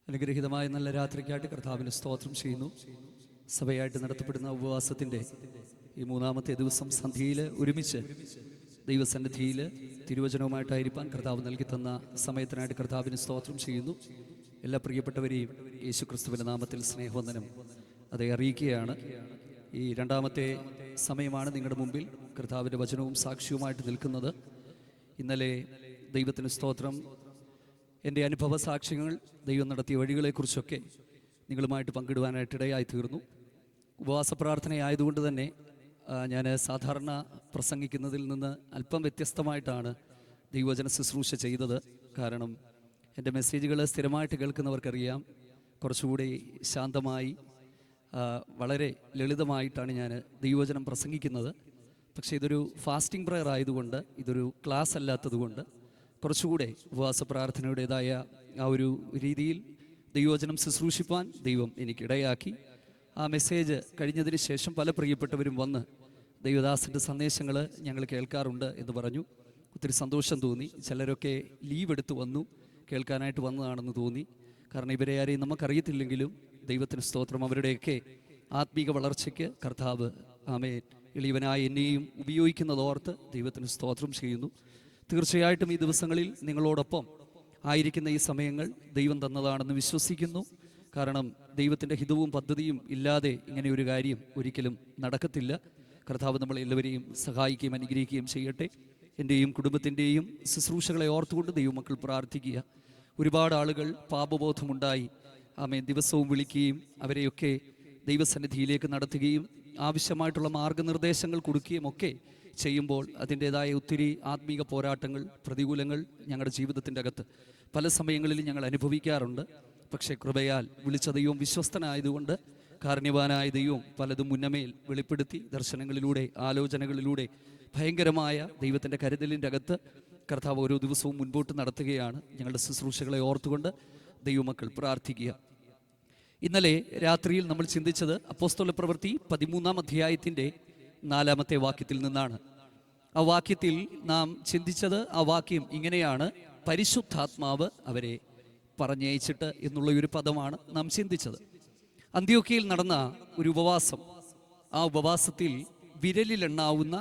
അനുഗ്രഹീതമായ നല്ല രാത്രിക്കായിട്ട് കർത്താവിന് സ്തോത്രം ചെയ്യുന്നു. സഭയായിട്ട് നടത്തപ്പെടുന്ന ഉപവാസത്തിൻ്റെ ഈ മൂന്നാമത്തെ ദിവസം സന്ധ്യയിൽ ഒരുമിച്ച് ദൈവസന്നിധിയിൽ തിരുവചനവുമായിട്ടായിരിക്കാൻ കർത്താവ് നൽകി തന്ന സമയത്തിനായിട്ട് കർത്താവിന് സ്തോത്രം ചെയ്യുന്നു. എല്ലാ പ്രിയപ്പെട്ടവരെയും യേശു ക്രിസ്തുവിൻ്റെ നാമത്തിൽ സ്നേഹവന്ദനം அதை അറിയിക്കുകയാണ്. ഈ രണ്ടാമത്തെ സമയമാണ് നിങ്ങളുടെ മുമ്പിൽ കർത്താവിൻ്റെ വചനവും സാക്ഷ്യവുമായിട്ട് നിൽക്കുന്നത്. ഇന്നലെ ദൈവത്തിന് സ്തോത്രം എൻ്റെ അനുഭവ സാക്ഷ്യങ്ങൾ, ദൈവം നടത്തിയ വഴികളെക്കുറിച്ചൊക്കെ നിങ്ങളുമായിട്ട് പങ്കിടുവാനായിട്ട് ഇടയായി തീർന്നു. ഉപവാസ പ്രാർത്ഥനയായതുകൊണ്ട് തന്നെ ഞാൻ സാധാരണ പ്രസംഗിക്കുന്നതിൽ നിന്ന് അല്പം വ്യത്യസ്തമായിട്ടാണ് ദൈവവചന ശുശ്രൂഷ ചെയ്തത്. കാരണം എൻ്റെ മെസ്സേജുകൾ സ്ഥിരമായിട്ട് കേൾക്കുന്നവർക്കറിയാം, കുറച്ചുകൂടി ശാന്തമായി വളരെ ലളിതമായിട്ടാണ് ഞാൻ ദൈവവചനം പ്രസംഗിക്കുന്നത്. പക്ഷേ ഇതൊരു ഫാസ്റ്റിംഗ് പ്രെയർ ആയതുകൊണ്ട്, ഇതൊരു ക്ലാസ് അല്ലാത്തതുകൊണ്ട് കുറച്ചുകൂടെ ഉപവാസ പ്രാർത്ഥനയുടേതായ ആ ഒരു രീതിയിൽ ദൈവവചനം ശുശ്രൂഷിപ്പാൻ ദൈവം എനിക്കിടയാക്കി. ആ മെസ്സേജ് കഴിഞ്ഞതിന് ശേഷം പല പ്രിയപ്പെട്ടവരും വന്ന് ദൈവദാസൻ്റെ സന്ദേശങ്ങൾ ഞങ്ങൾ കേൾക്കാറുണ്ട് എന്ന് പറഞ്ഞു. ഒത്തിരി സന്തോഷം തോന്നി. ചിലരൊക്കെ ലീവ് എടുത്ത് വന്നു, കേൾക്കാനായിട്ട് വന്നതാണെന്ന് തോന്നി. കാരണം ഇവരെ ആരെയും നമുക്കറിയത്തില്ലെങ്കിലും ദൈവത്തിന് സ്തോത്രം, അവരുടെയൊക്കെ ആത്മീക വളർച്ചയ്ക്ക് കർത്താവ് ആമേൻ എളിയവനായ എന്നെയും ഉപയോഗിക്കുന്നതോർത്ത് ദൈവത്തിന് സ്തോത്രം ചെയ്യുന്നു. തീർച്ചയായിട്ടും ഈ ദിവസങ്ങളിൽ നിങ്ങളോടൊപ്പം ആയിരിക്കുന്ന ഈ സമയങ്ങൾ ദൈവം തന്നതാണെന്ന് വിശ്വസിക്കുന്നു. കാരണം ദൈവത്തിൻ്റെ ഹിതവും പദ്ധതിയും ഇല്ലാതെ ഇങ്ങനെ ഒരു കാര്യം ഒരിക്കലും നടക്കത്തില്ല. കർത്താവ് നമ്മളെല്ലാവരെയും സഹായിക്കുകയും അനുഗ്രഹിക്കുകയും ചെയ്യട്ടെ. എൻ്റെയും കുടുംബത്തിൻ്റെയും ശുശ്രൂഷകളെ ഓർത്തുകൊണ്ട് ദൈവമക്കൾ പ്രാർത്ഥിക്കുക. ഒരുപാട് ആളുകൾ പാപബോധമുണ്ടായി ആമേൻ ദിവസവും വിളിക്കുകയും അവരെയൊക്കെ ദൈവസന്നിധിയിലേക്ക് നടത്തുകയും ആവശ്യമായിട്ടുള്ള മാർഗനിർദ്ദേശങ്ങൾ കൊടുക്കുകയും ഒക്കെ ചെയ്യുമ്പോൾ അതിൻ്റേതായ ഒത്തിരി ആത്മീക പോരാട്ടങ്ങൾ, പ്രതികൂലങ്ങൾ ഞങ്ങളുടെ ജീവിതത്തിൻ്റെ അകത്ത് പല സമയങ്ങളിലും ഞങ്ങൾ അനുഭവിക്കാറുണ്ട്. പക്ഷേ കൃപയാൽ വിളിച്ച ദൈവം വിശ്വസ്തനായതുകൊണ്ട് കാരുണ്യവാനായ ദൈവം പലതും മുന്നമേൽ വെളിപ്പെടുത്തി ദർശനങ്ങളിലൂടെ, ആലോചനകളിലൂടെ ഭയങ്കരമായ ദൈവത്തിൻ്റെ കരുതലിൻ്റെ അകത്ത് കർത്താവ് ഓരോ ദിവസവും മുൻപോട്ട് നടത്തുകയാണ്. ഞങ്ങളുടെ ശുശ്രൂഷകളെ ഓർത്തുകൊണ്ട് ദൈവമക്കൾ പ്രാർത്ഥിക്കുക. ഇന്നലെ രാത്രിയിൽ നമ്മൾ ചിന്തിച്ചത് അപ്പോസ്തല പ്രവൃത്തി 13-ാം അധ്യായത്തിൻ്റെ 4-ാമത്തെ വാക്യത്തിൽ നിന്നാണ്. ആ വാക്യത്തിൽ നാം ചിന്തിച്ചത്, ആ വാക്യം ഇങ്ങനെയാണ്: പരിശുദ്ധാത്മാവ് അവരെ പറഞ്ഞയച്ചിട്ട് എന്നുള്ള ഒരു പദമാണ് നാം ചിന്തിച്ചത്. അന്ത്യോക്യയിൽ നടന്ന ഒരു ഉപവാസം, ആ ഉപവാസത്തിൽ വിരലിലെണ്ണാവുന്ന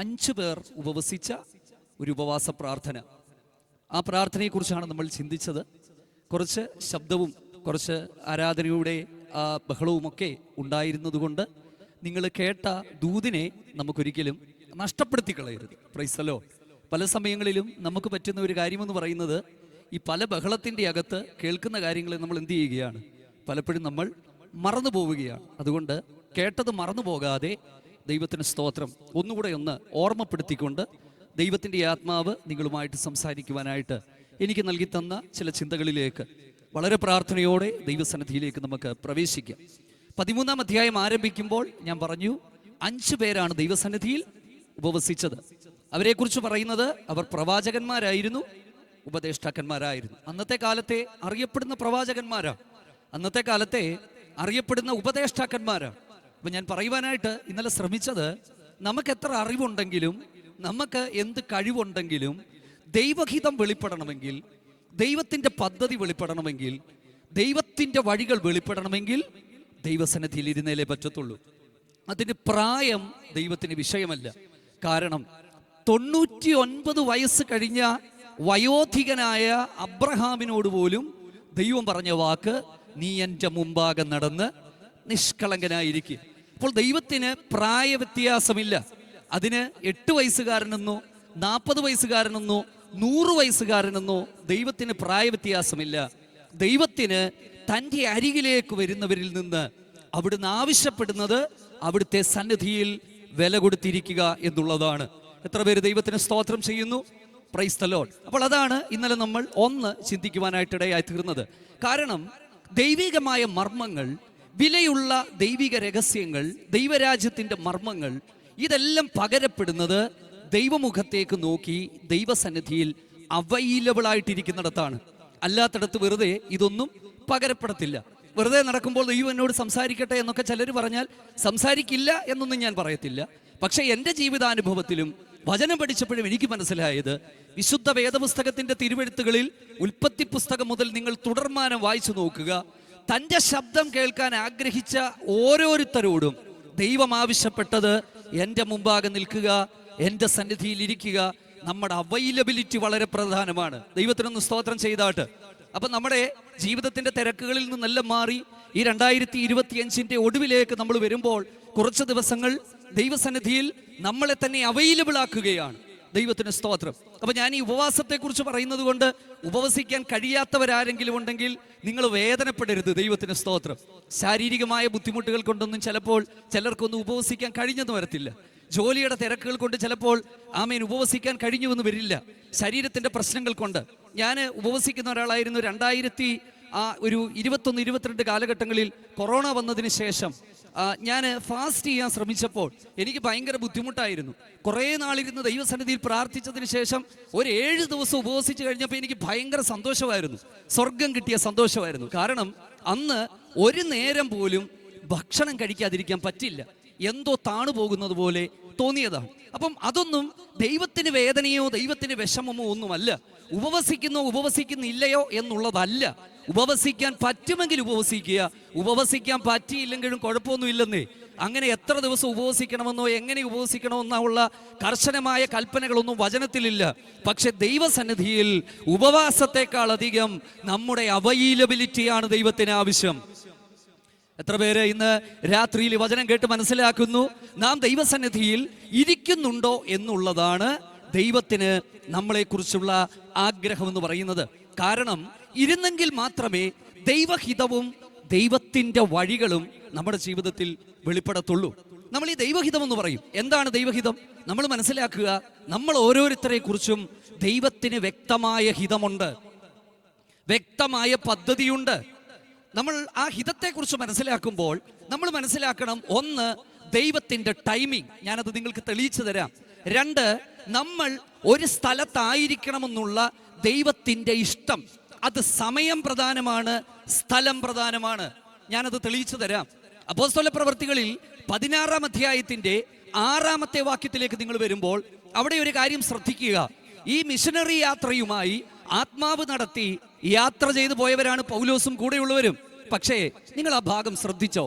5 പേർ ഉപവസിച്ച ഒരു ഉപവാസ പ്രാർത്ഥന. ആ പ്രാർത്ഥനയെക്കുറിച്ചാണ് നമ്മൾ ചിന്തിച്ചത്. കുറച്ച് ശബ്ദവും കുറച്ച് ആരാധനയുടെ ബഹളവുമൊക്കെ ഉണ്ടായിരുന്നതുകൊണ്ട് നിങ്ങൾ കേട്ട ദൂതിനെ നമുക്കൊരിക്കലും നഷ്ടപ്പെടുത്തി കളയരുത്. Price the Lord. പല സമയങ്ങളിലും നമുക്ക് പറ്റുന്ന ഒരു കാര്യമെന്ന് പറയുന്നത്, ഈ പല ബഹളത്തിൻ്റെ അകത്ത് കേൾക്കുന്ന കാര്യങ്ങളെ നമ്മൾ എന്ത് ചെയ്യുകയാണ്, പലപ്പോഴും നമ്മൾ മറന്നു പോവുകയാണ്. അതുകൊണ്ട് കേട്ടത് മറന്നു പോകാതെ ദൈവത്തിന് സ്തോത്രം ഒന്നുകൂടെ ഒന്ന് ഓർമ്മപ്പെടുത്തിക്കൊണ്ട് ദൈവത്തിൻ്റെ ആത്മാവ് നിങ്ങളുമായിട്ട് സംസാരിക്കുവാനായിട്ട് എനിക്ക് നൽകി തന്ന ചില ചിന്തകളിലേക്ക് വളരെ പ്രാർത്ഥനയോടെ ദൈവസന്നിധിയിലേക്ക് നമുക്ക് പ്രവേശിക്കാം. 13-ാം അധ്യായം ആരംഭിക്കുമ്പോൾ ഞാൻ പറഞ്ഞു, 5 പേരാണ് ദൈവസന്നിധിയിൽ ഉപവസിച്ചത്. അവരെക്കുറിച്ച് പറയുന്നത്, അവർ പ്രവാചകന്മാരായിരുന്നു, ഉപദേഷ്ടാക്കന്മാരായിരുന്നു. അന്നത്തെ കാലത്തെ അറിയപ്പെടുന്ന പ്രവാചകന്മാരാണ്, അന്നത്തെ കാലത്തെ അറിയപ്പെടുന്ന ഉപദേഷ്ടാക്കന്മാരാണ്. അപ്പം ഞാൻ പറയുവാനായിട്ട് ഇന്നലെ ശ്രമിച്ചത്, നമുക്ക് എത്ര അറിവുണ്ടെങ്കിലും, നമുക്ക് എന്ത് കഴിവുണ്ടെങ്കിലും, ദൈവഹിതം വെളിപ്പെടണമെങ്കിൽ, ദൈവത്തിൻ്റെ പദ്ധതി വെളിപ്പെടണമെങ്കിൽ, ദൈവത്തിൻ്റെ വഴികൾ വെളിപ്പെടണമെങ്കിൽ ദൈവസന്നിധിയിൽ ഇരുന്നേലേ പറ്റത്തുള്ളൂ. അതിന് പ്രായം ദൈവത്തിന് വിഷയമല്ല. കാരണം 99 വയസ്സ് കഴിഞ്ഞ വയോധികനായ അബ്രഹാമിനോട് പോലും ദൈവം പറഞ്ഞ വാക്ക്, നീ എൻ്റെ മുമ്പാകെ നടന്ന് നിഷ്കളങ്കനായിരിക്കുക. അപ്പോൾ ദൈവത്തിന് പ്രായ വ്യത്യാസമില്ല. അതിന് 8 വയസ്സുകാരനെന്നോ 40 വയസ്സുകാരനെന്നോ 100 വയസ്സുകാരനെന്നോ ദൈവത്തിന് പ്രായ വ്യത്യാസമില്ല. ദൈവത്തിന് തൻ്റെ അരികിലേക്ക് വരുന്നവരിൽ നിന്ന് അവിടുന്ന് ആവശ്യപ്പെടുന്നത് അവിടുത്തെ സന്നിധിയിൽ വില കൊടുത്തിരിക്കുക എന്നുള്ളതാണ്. എത്ര പേര് ദൈവത്തിന് സ്തോത്രം ചെയ്യുന്നു? Price the Lord. അപ്പോൾ അതാണ് ഇന്നലെ നമ്മൾ ഒന്ന് ചിന്തിക്കുവാനായിട്ടിടയായി തീർന്നത്. കാരണം ദൈവികമായ മർമ്മങ്ങൾ, വിലയുള്ള ദൈവിക രഹസ്യങ്ങൾ, ദൈവരാജ്യത്തിൻ്റെ മർമ്മങ്ങൾ, ഇതെല്ലാം പകരപ്പെടുന്നത് ദൈവമുഖത്തേക്ക് നോക്കി ദൈവസന്നിധിയിൽ അവൈലബിൾ ആയിട്ടിരിക്കുന്നിടത്താണ്. അല്ലാത്തിടത്ത് വെറുതെ ഇതൊന്നും പകരപ്പെടത്തില്ല. വെറുതെ നടക്കുമ്പോൾ ദൈവം എന്നോട് സംസാരിക്കട്ടെ എന്നൊക്കെ ചിലർ പറഞ്ഞാൽ സംസാരിക്കില്ല എന്നൊന്നും ഞാൻ പറയത്തില്ല. പക്ഷേ എൻ്റെ ജീവിതാനുഭവത്തിലും വചനം പഠിച്ചപ്പോഴും എനിക്ക് മനസ്സിലായത്, വിശുദ്ധ വേദപുസ്തകത്തിന്റെ തിരുവെഴുത്തുകളിൽ ഉൽപ്പത്തി പുസ്തകം മുതൽ നിങ്ങൾ തുടർമാനം വായിച്ചു നോക്കുക, തൻ്റെ ശബ്ദം കേൾക്കാൻ ആഗ്രഹിച്ച ഓരോരുത്തരോടും ദൈവം ആവശ്യപ്പെട്ടത് എൻ്റെ മുമ്പാകെ നിൽക്കുക, എൻ്റെ സന്നിധിയിൽ ഇരിക്കുക. നമ്മുടെ അവൈലബിലിറ്റി വളരെ പ്രധാനമാണ്. ദൈവത്തിനൊന്ന് സ്തോത്രം ചെയ്താട്ട്. അപ്പം നമ്മുടെ ജീവിതത്തിൻ്റെ തിരക്കുകളിൽ നിന്നെല്ലാം മാറി ഈ 2025 ഒടുവിലേക്ക് നമ്മൾ വരുമ്പോൾ കുറച്ച് ദിവസങ്ങൾ ദൈവസന്നിധിയിൽ നമ്മളെ തന്നെ അവൈലബിൾ ആക്കുകയാണ്. ദൈവത്തിന് സ്തോത്രം. അപ്പം ഞാൻ ഈ ഉപവാസത്തെക്കുറിച്ച് പറയുന്നത് കൊണ്ട് ഉപവസിക്കാൻ കഴിയാത്തവരാരെങ്കിലും ഉണ്ടെങ്കിൽ നിങ്ങൾ വേദനപ്പെടരുത്. ദൈവത്തിന് സ്തോത്രം. ശാരീരികമായ ബുദ്ധിമുട്ടുകൾ കൊണ്ടൊന്നും ചിലപ്പോൾ ചിലർക്കൊന്നും ഉപവസിക്കാൻ കഴിഞ്ഞെന്ന് വരത്തില്ല. ജോലിയുടെ തിരക്കുകൾ കൊണ്ട് ചിലപ്പോൾ ഉപവസിക്കാൻ കഴിഞ്ഞുവെന്ന് വരില്ല. ശരീരത്തിൻ്റെ പ്രശ്നങ്ങൾ കൊണ്ട്. ഞാൻ ഉപവസിക്കുന്ന ഒരാളായിരുന്നു. 2021-22 കാലഘട്ടങ്ങളിൽ കൊറോണ വന്നതിന് ശേഷം ഞാൻ ഫാസ്റ്റ് ചെയ്യാൻ ശ്രമിച്ചപ്പോൾ എനിക്ക് ഭയങ്കര ബുദ്ധിമുട്ടായിരുന്നു. കുറേ നാളിരുന്ന് ദൈവസന്നിധിയിൽ പ്രാർത്ഥിച്ചതിന് ശേഷം ഒരു 7 ദിവസം ഉപവസിച്ച് കഴിഞ്ഞപ്പോൾ എനിക്ക് ഭയങ്കര സന്തോഷമായിരുന്നു. സ്വർഗം കിട്ടിയ സന്തോഷമായിരുന്നു. കാരണം അന്ന് ഒരു നേരം പോലും ഭക്ഷണം കഴിക്കാതിരിക്കാൻ പറ്റില്ല. എന്തോ താണു പോകുന്നത് പോലെ തോന്നിയതാണ്. അപ്പം അതൊന്നും ദൈവത്തിന് വേദനയോ ദൈവത്തിന് വിഷമമോ ഒന്നുമല്ല. ഉപവസിക്കുന്നില്ലയോ എന്നുള്ളതല്ല. ഉപവസിക്കാൻ പറ്റുമെങ്കിൽ ഉപവസിക്കുക, ഉപവസിക്കാൻ പറ്റിയില്ലെങ്കിലും കുഴപ്പമൊന്നുമില്ലെന്നേ. അങ്ങനെ എത്ര ദിവസം ഉപവസിക്കണമെന്നോ എങ്ങനെ ഉപവസിക്കണമെന്നുള്ള കർശനമായ കൽപ്പനകളൊന്നും വചനത്തിലില്ല. പക്ഷെ ദൈവസന്നിധിയിൽ ഉപവാസത്തെക്കാൾ അധികം നമ്മുടെ അവൈലബിലിറ്റിയാണ് ദൈവത്തിന് ആവശ്യം. എത്ര പേര് ഇന്ന് രാത്രിയിൽ വചനം കേട്ട് മനസ്സിലാക്കുന്നു, നാം ദൈവസന്നിധിയിൽ ഇരിക്കുന്നുണ്ടോ എന്നുള്ളതാണ് ദൈവത്തിന് നമ്മളെക്കുറിച്ചുള്ള ആഗ്രഹം എന്ന് പറയുന്നത്. കാരണം ഇരുന്നെങ്കിൽ മാത്രമേ ദൈവഹിതവും ദൈവത്തിൻ്റെ വഴികളും നമ്മുടെ ജീവിതത്തിൽ വെളിപ്പെടത്തുള്ളൂ. നമ്മൾ ഈ ദൈവഹിതം എന്ന് പറയും. എന്താണ് ദൈവഹിതം? നമ്മൾ മനസ്സിലാക്കുക, നമ്മൾ ഓരോരുത്തരെ കുറിച്ചും ദൈവത്തിന് വ്യക്തമായ ഹിതമുണ്ട്, വ്യക്തമായ പദ്ധതിയുണ്ട്. നമ്മൾ ആ ഹിതത്തെക്കുറിച്ച് മനസ്സിലാക്കുമ്പോൾ നമ്മൾ മനസ്സിലാക്കണം, ഒന്ന്, ദൈവത്തിൻ്റെ ടൈമിംഗ്. ഞാനത് നിങ്ങൾക്ക് തെളിയിച്ചു തരാം. 2, നമ്മൾ ഒരു സ്ഥലത്തായിരിക്കണമെന്നുള്ള ദൈവത്തിൻ്റെ ഇഷ്ടം. അത് സമയം പ്രധാനമാണ്, സ്ഥലം പ്രധാനമാണ്. ഞാനത് തെളിയിച്ചു തരാം. അപ്പോസ്തല പ്രവൃത്തികളിൽ 16-ാം അധ്യായത്തിൻ്റെ 6-ാമത്തെ വാക്യത്തിലേക്ക് നിങ്ങൾ വരുമ്പോൾ അവിടെ ഒരു കാര്യം ശ്രദ്ധിക്കുക. ഈ മിഷനറി യാത്രയുമായി ആത്മാവ് നടത്തി യാത്ര ചെയ്തു പോയവരാണ് പൗലോസും കൂടെയുള്ളവരും. പക്ഷേ നിങ്ങൾ ആ ഭാഗം ശ്രദ്ധിച്ചോ?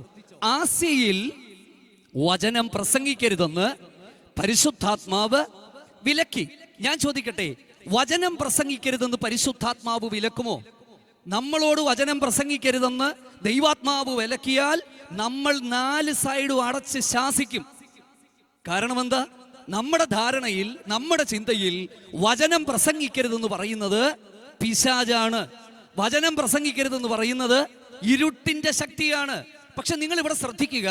ആസ്യയിൽ വചനം പ്രസംഗിക്കരുതെന്ന് പരിശുദ്ധാത്മാവ് വിലക്കി. ഞാൻ ചോദിക്കട്ടെ, വചനം പ്രസംഗിക്കരുതെന്ന് പരിശുദ്ധാത്മാവ് വിലക്കുമോ? നമ്മളോട് വചനം പ്രസംഗിക്കരുതെന്ന് ദൈവാത്മാവ് വിലക്കിയാൽ നമ്മൾ 4 സൈഡും അടച്ച് ശാസിക്കും. കാരണം എന്താ? നമ്മുടെ ധാരണയിൽ, നമ്മുടെ ചിന്തയിൽ വചനം പ്രസംഗിക്കരുതെന്ന് പറയുന്നത് പിശാചാണ്. വചനം പ്രസംഗിക്കരുതെന്ന് പറയുന്നത് ഇരുട്ടിന്റെ ശക്തിയാണ്. പക്ഷെ നിങ്ങൾ ഇവിടെ ശ്രദ്ധിക്കുക,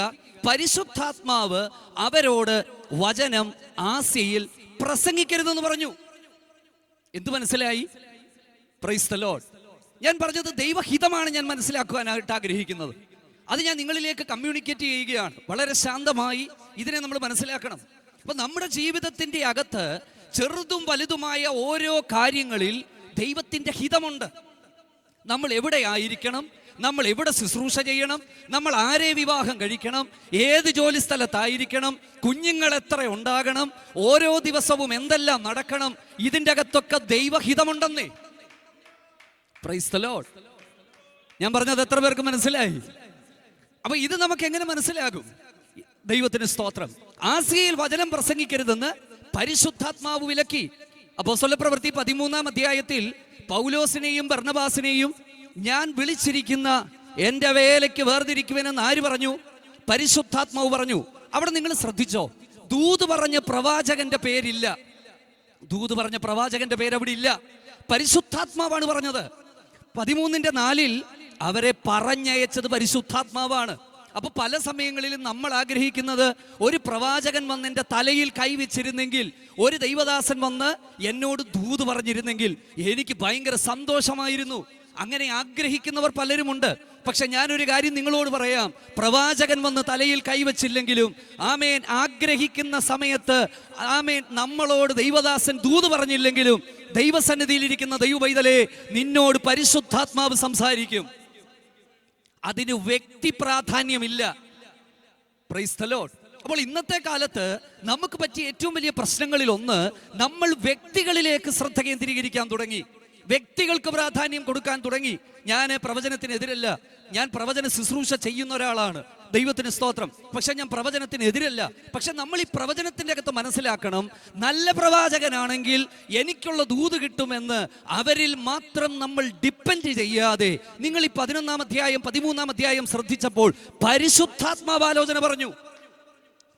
പരിശുദ്ധാത്മാവ് അവരോട് വചനം ആസ്യയിൽ പ്രസംഗിക്കരുതെന്ന് പറഞ്ഞു. എന്ത് മനസ്സിലായി? Price the lord. ഞാൻ പറഞ്ഞത് ദൈവഹിതമാണ് ഞാൻ മനസ്സിലാക്കുവാനായിട്ട് ആഗ്രഹിക്കുന്നത്. അത് ഞാൻ നിങ്ങളിലേക്ക് കമ്മ്യൂണിക്കേറ്റ് ചെയ്യുകയാണ്. വളരെ ശാന്തമായി ഇതിനെ നമ്മൾ മനസ്സിലാക്കണം. അപ്പൊ നമ്മുടെ ജീവിതത്തിന്റെ അകത്ത് ചെറുതും വലുതുമായ ഓരോ കാര്യങ്ങളിൽ ദൈവത്തിന്റെ ഹിതമുണ്ട്. നമ്മൾ എവിടെ ആയിരിക്കണം, നമ്മൾ എവിടെ ശുശ്രൂഷ ചെയ്യണം, നമ്മൾ ആരെ വിവാഹം കഴിക്കണം, ഏത് ജോലി സ്ഥലത്തായിരിക്കണം, കുഞ്ഞുങ്ങൾ എത്ര ഉണ്ടാകണം, ഓരോ ദിവസവും എന്തെല്ലാം നടക്കണം, ഇതിൻ്റെ അകത്തൊക്കെ ദൈവഹിതമുണ്ടെന്നേ. Price the lord. ഞാൻ പറഞ്ഞത് എത്ര പേർക്ക് മനസ്സിലായി? അപ്പൊ ഇത് നമുക്ക് എങ്ങനെ മനസ്സിലാകും? ദൈവത്തിന് സ്തോത്രം. ആസ്യയിൽ വചനം പ്രസംഗിക്കരുതെന്ന് പരിശുദ്ധാത്മാവ് വിലക്കി. അപ്പോസ്തല പ്രവൃത്തി 13-ാം അധ്യായത്തിൽ പൗലോസിനെയും ബർന്നബാസിനെയും ഞാൻ വിളിച്ചിരിക്കുന്ന എൻ്റെ വേലയ്ക്ക് വേർതിരിക്കുവാനെന്ന് ആര് പറഞ്ഞു? പരിശുദ്ധാത്മാവ് പറഞ്ഞു. അവിടെ നിങ്ങൾ ശ്രദ്ധിച്ചോ? ദൂത് പറഞ്ഞ പ്രവാചകന്റെ പേരില്ല. ദൂത് പറഞ്ഞ പ്രവാചകന്റെ പേര് അവിടെ ഇല്ല. പരിശുദ്ധാത്മാവാണ് പറഞ്ഞത്. 13-4 അവരെ പറഞ്ഞയച്ചത് പരിശുദ്ധാത്മാവാണ്. അപ്പൊ പല സമയങ്ങളിലും നമ്മൾ ആഗ്രഹിക്കുന്നത്, ഒരു പ്രവാചകൻ വന്ന് എൻ്റെ തലയിൽ കൈവച്ചിരുന്നെങ്കിൽ, ഒരു ദൈവദാസൻ വന്ന് എന്നോട് ദൂത് പറഞ്ഞിരുന്നെങ്കിൽ എനിക്ക് ഭയങ്കര സന്തോഷമായിരുന്നു. അങ്ങനെ ആഗ്രഹിക്കുന്നവർ പലരുമുണ്ട്. പക്ഷെ ഞാനൊരു കാര്യം നിങ്ങളോട് പറയാം, പ്രവാചകൻ വന്ന് തലയിൽ കൈവച്ചില്ലെങ്കിലും ആമേൻ, ആഗ്രഹിക്കുന്ന സമയത്ത് ആമേൻ, നമ്മളോട് ദൈവദാസൻ ദൂത് പറഞ്ഞില്ലെങ്കിലും ദൈവസന്നിധിയിലിരിക്കുന്ന ദൈവപൈതലേ, നിന്നോട് പരിശുദ്ധാത്മാവ് സംസാരിക്കും. അതിന് വ്യക്തി പ്രാധാന്യമില്ല. Price the Lord. അപ്പോൾ ഇന്നത്തെ കാലത്ത് നമുക്ക് പറ്റിയ ഏറ്റവും വലിയ പ്രശ്നങ്ങളിൽ ഒന്ന്, നമ്മൾ വ്യക്തികളിലേക്ക് ശ്രദ്ധ കേന്ദ്രീകരിക്കാൻ തുടങ്ങി, വ്യക്തികൾക്ക് പ്രാധാന്യം കൊടുക്കാൻ തുടങ്ങി. ഞാൻ പ്രവചനത്തിനെതിരല്ല, ഞാൻ പ്രവചന ശുശ്രൂഷ ചെയ്യുന്ന ഒരാളാണ്, ദൈവത്തിന് സ്തോത്രം. പക്ഷെ ഞാൻ പ്രവചനത്തിനെതിരല്ല. പക്ഷെ നമ്മൾ ഈ പ്രവചനത്തിന്റെ അകത്ത് മനസ്സിലാക്കണം, നല്ല പ്രവാചകനാണെങ്കിൽ എനിക്കുള്ള ദൂത് കിട്ടുമെന്ന് അവരിൽ മാത്രം നമ്മൾ ഡിപ്പെൻഡ് ചെയ്യാതെ, നിങ്ങൾ ഈ 11-ാം അധ്യായം 13-ാം അധ്യായം ശ്രദ്ധിച്ചപ്പോൾ പരിശുദ്ധാത്മാവ് ആലോചന പറഞ്ഞു.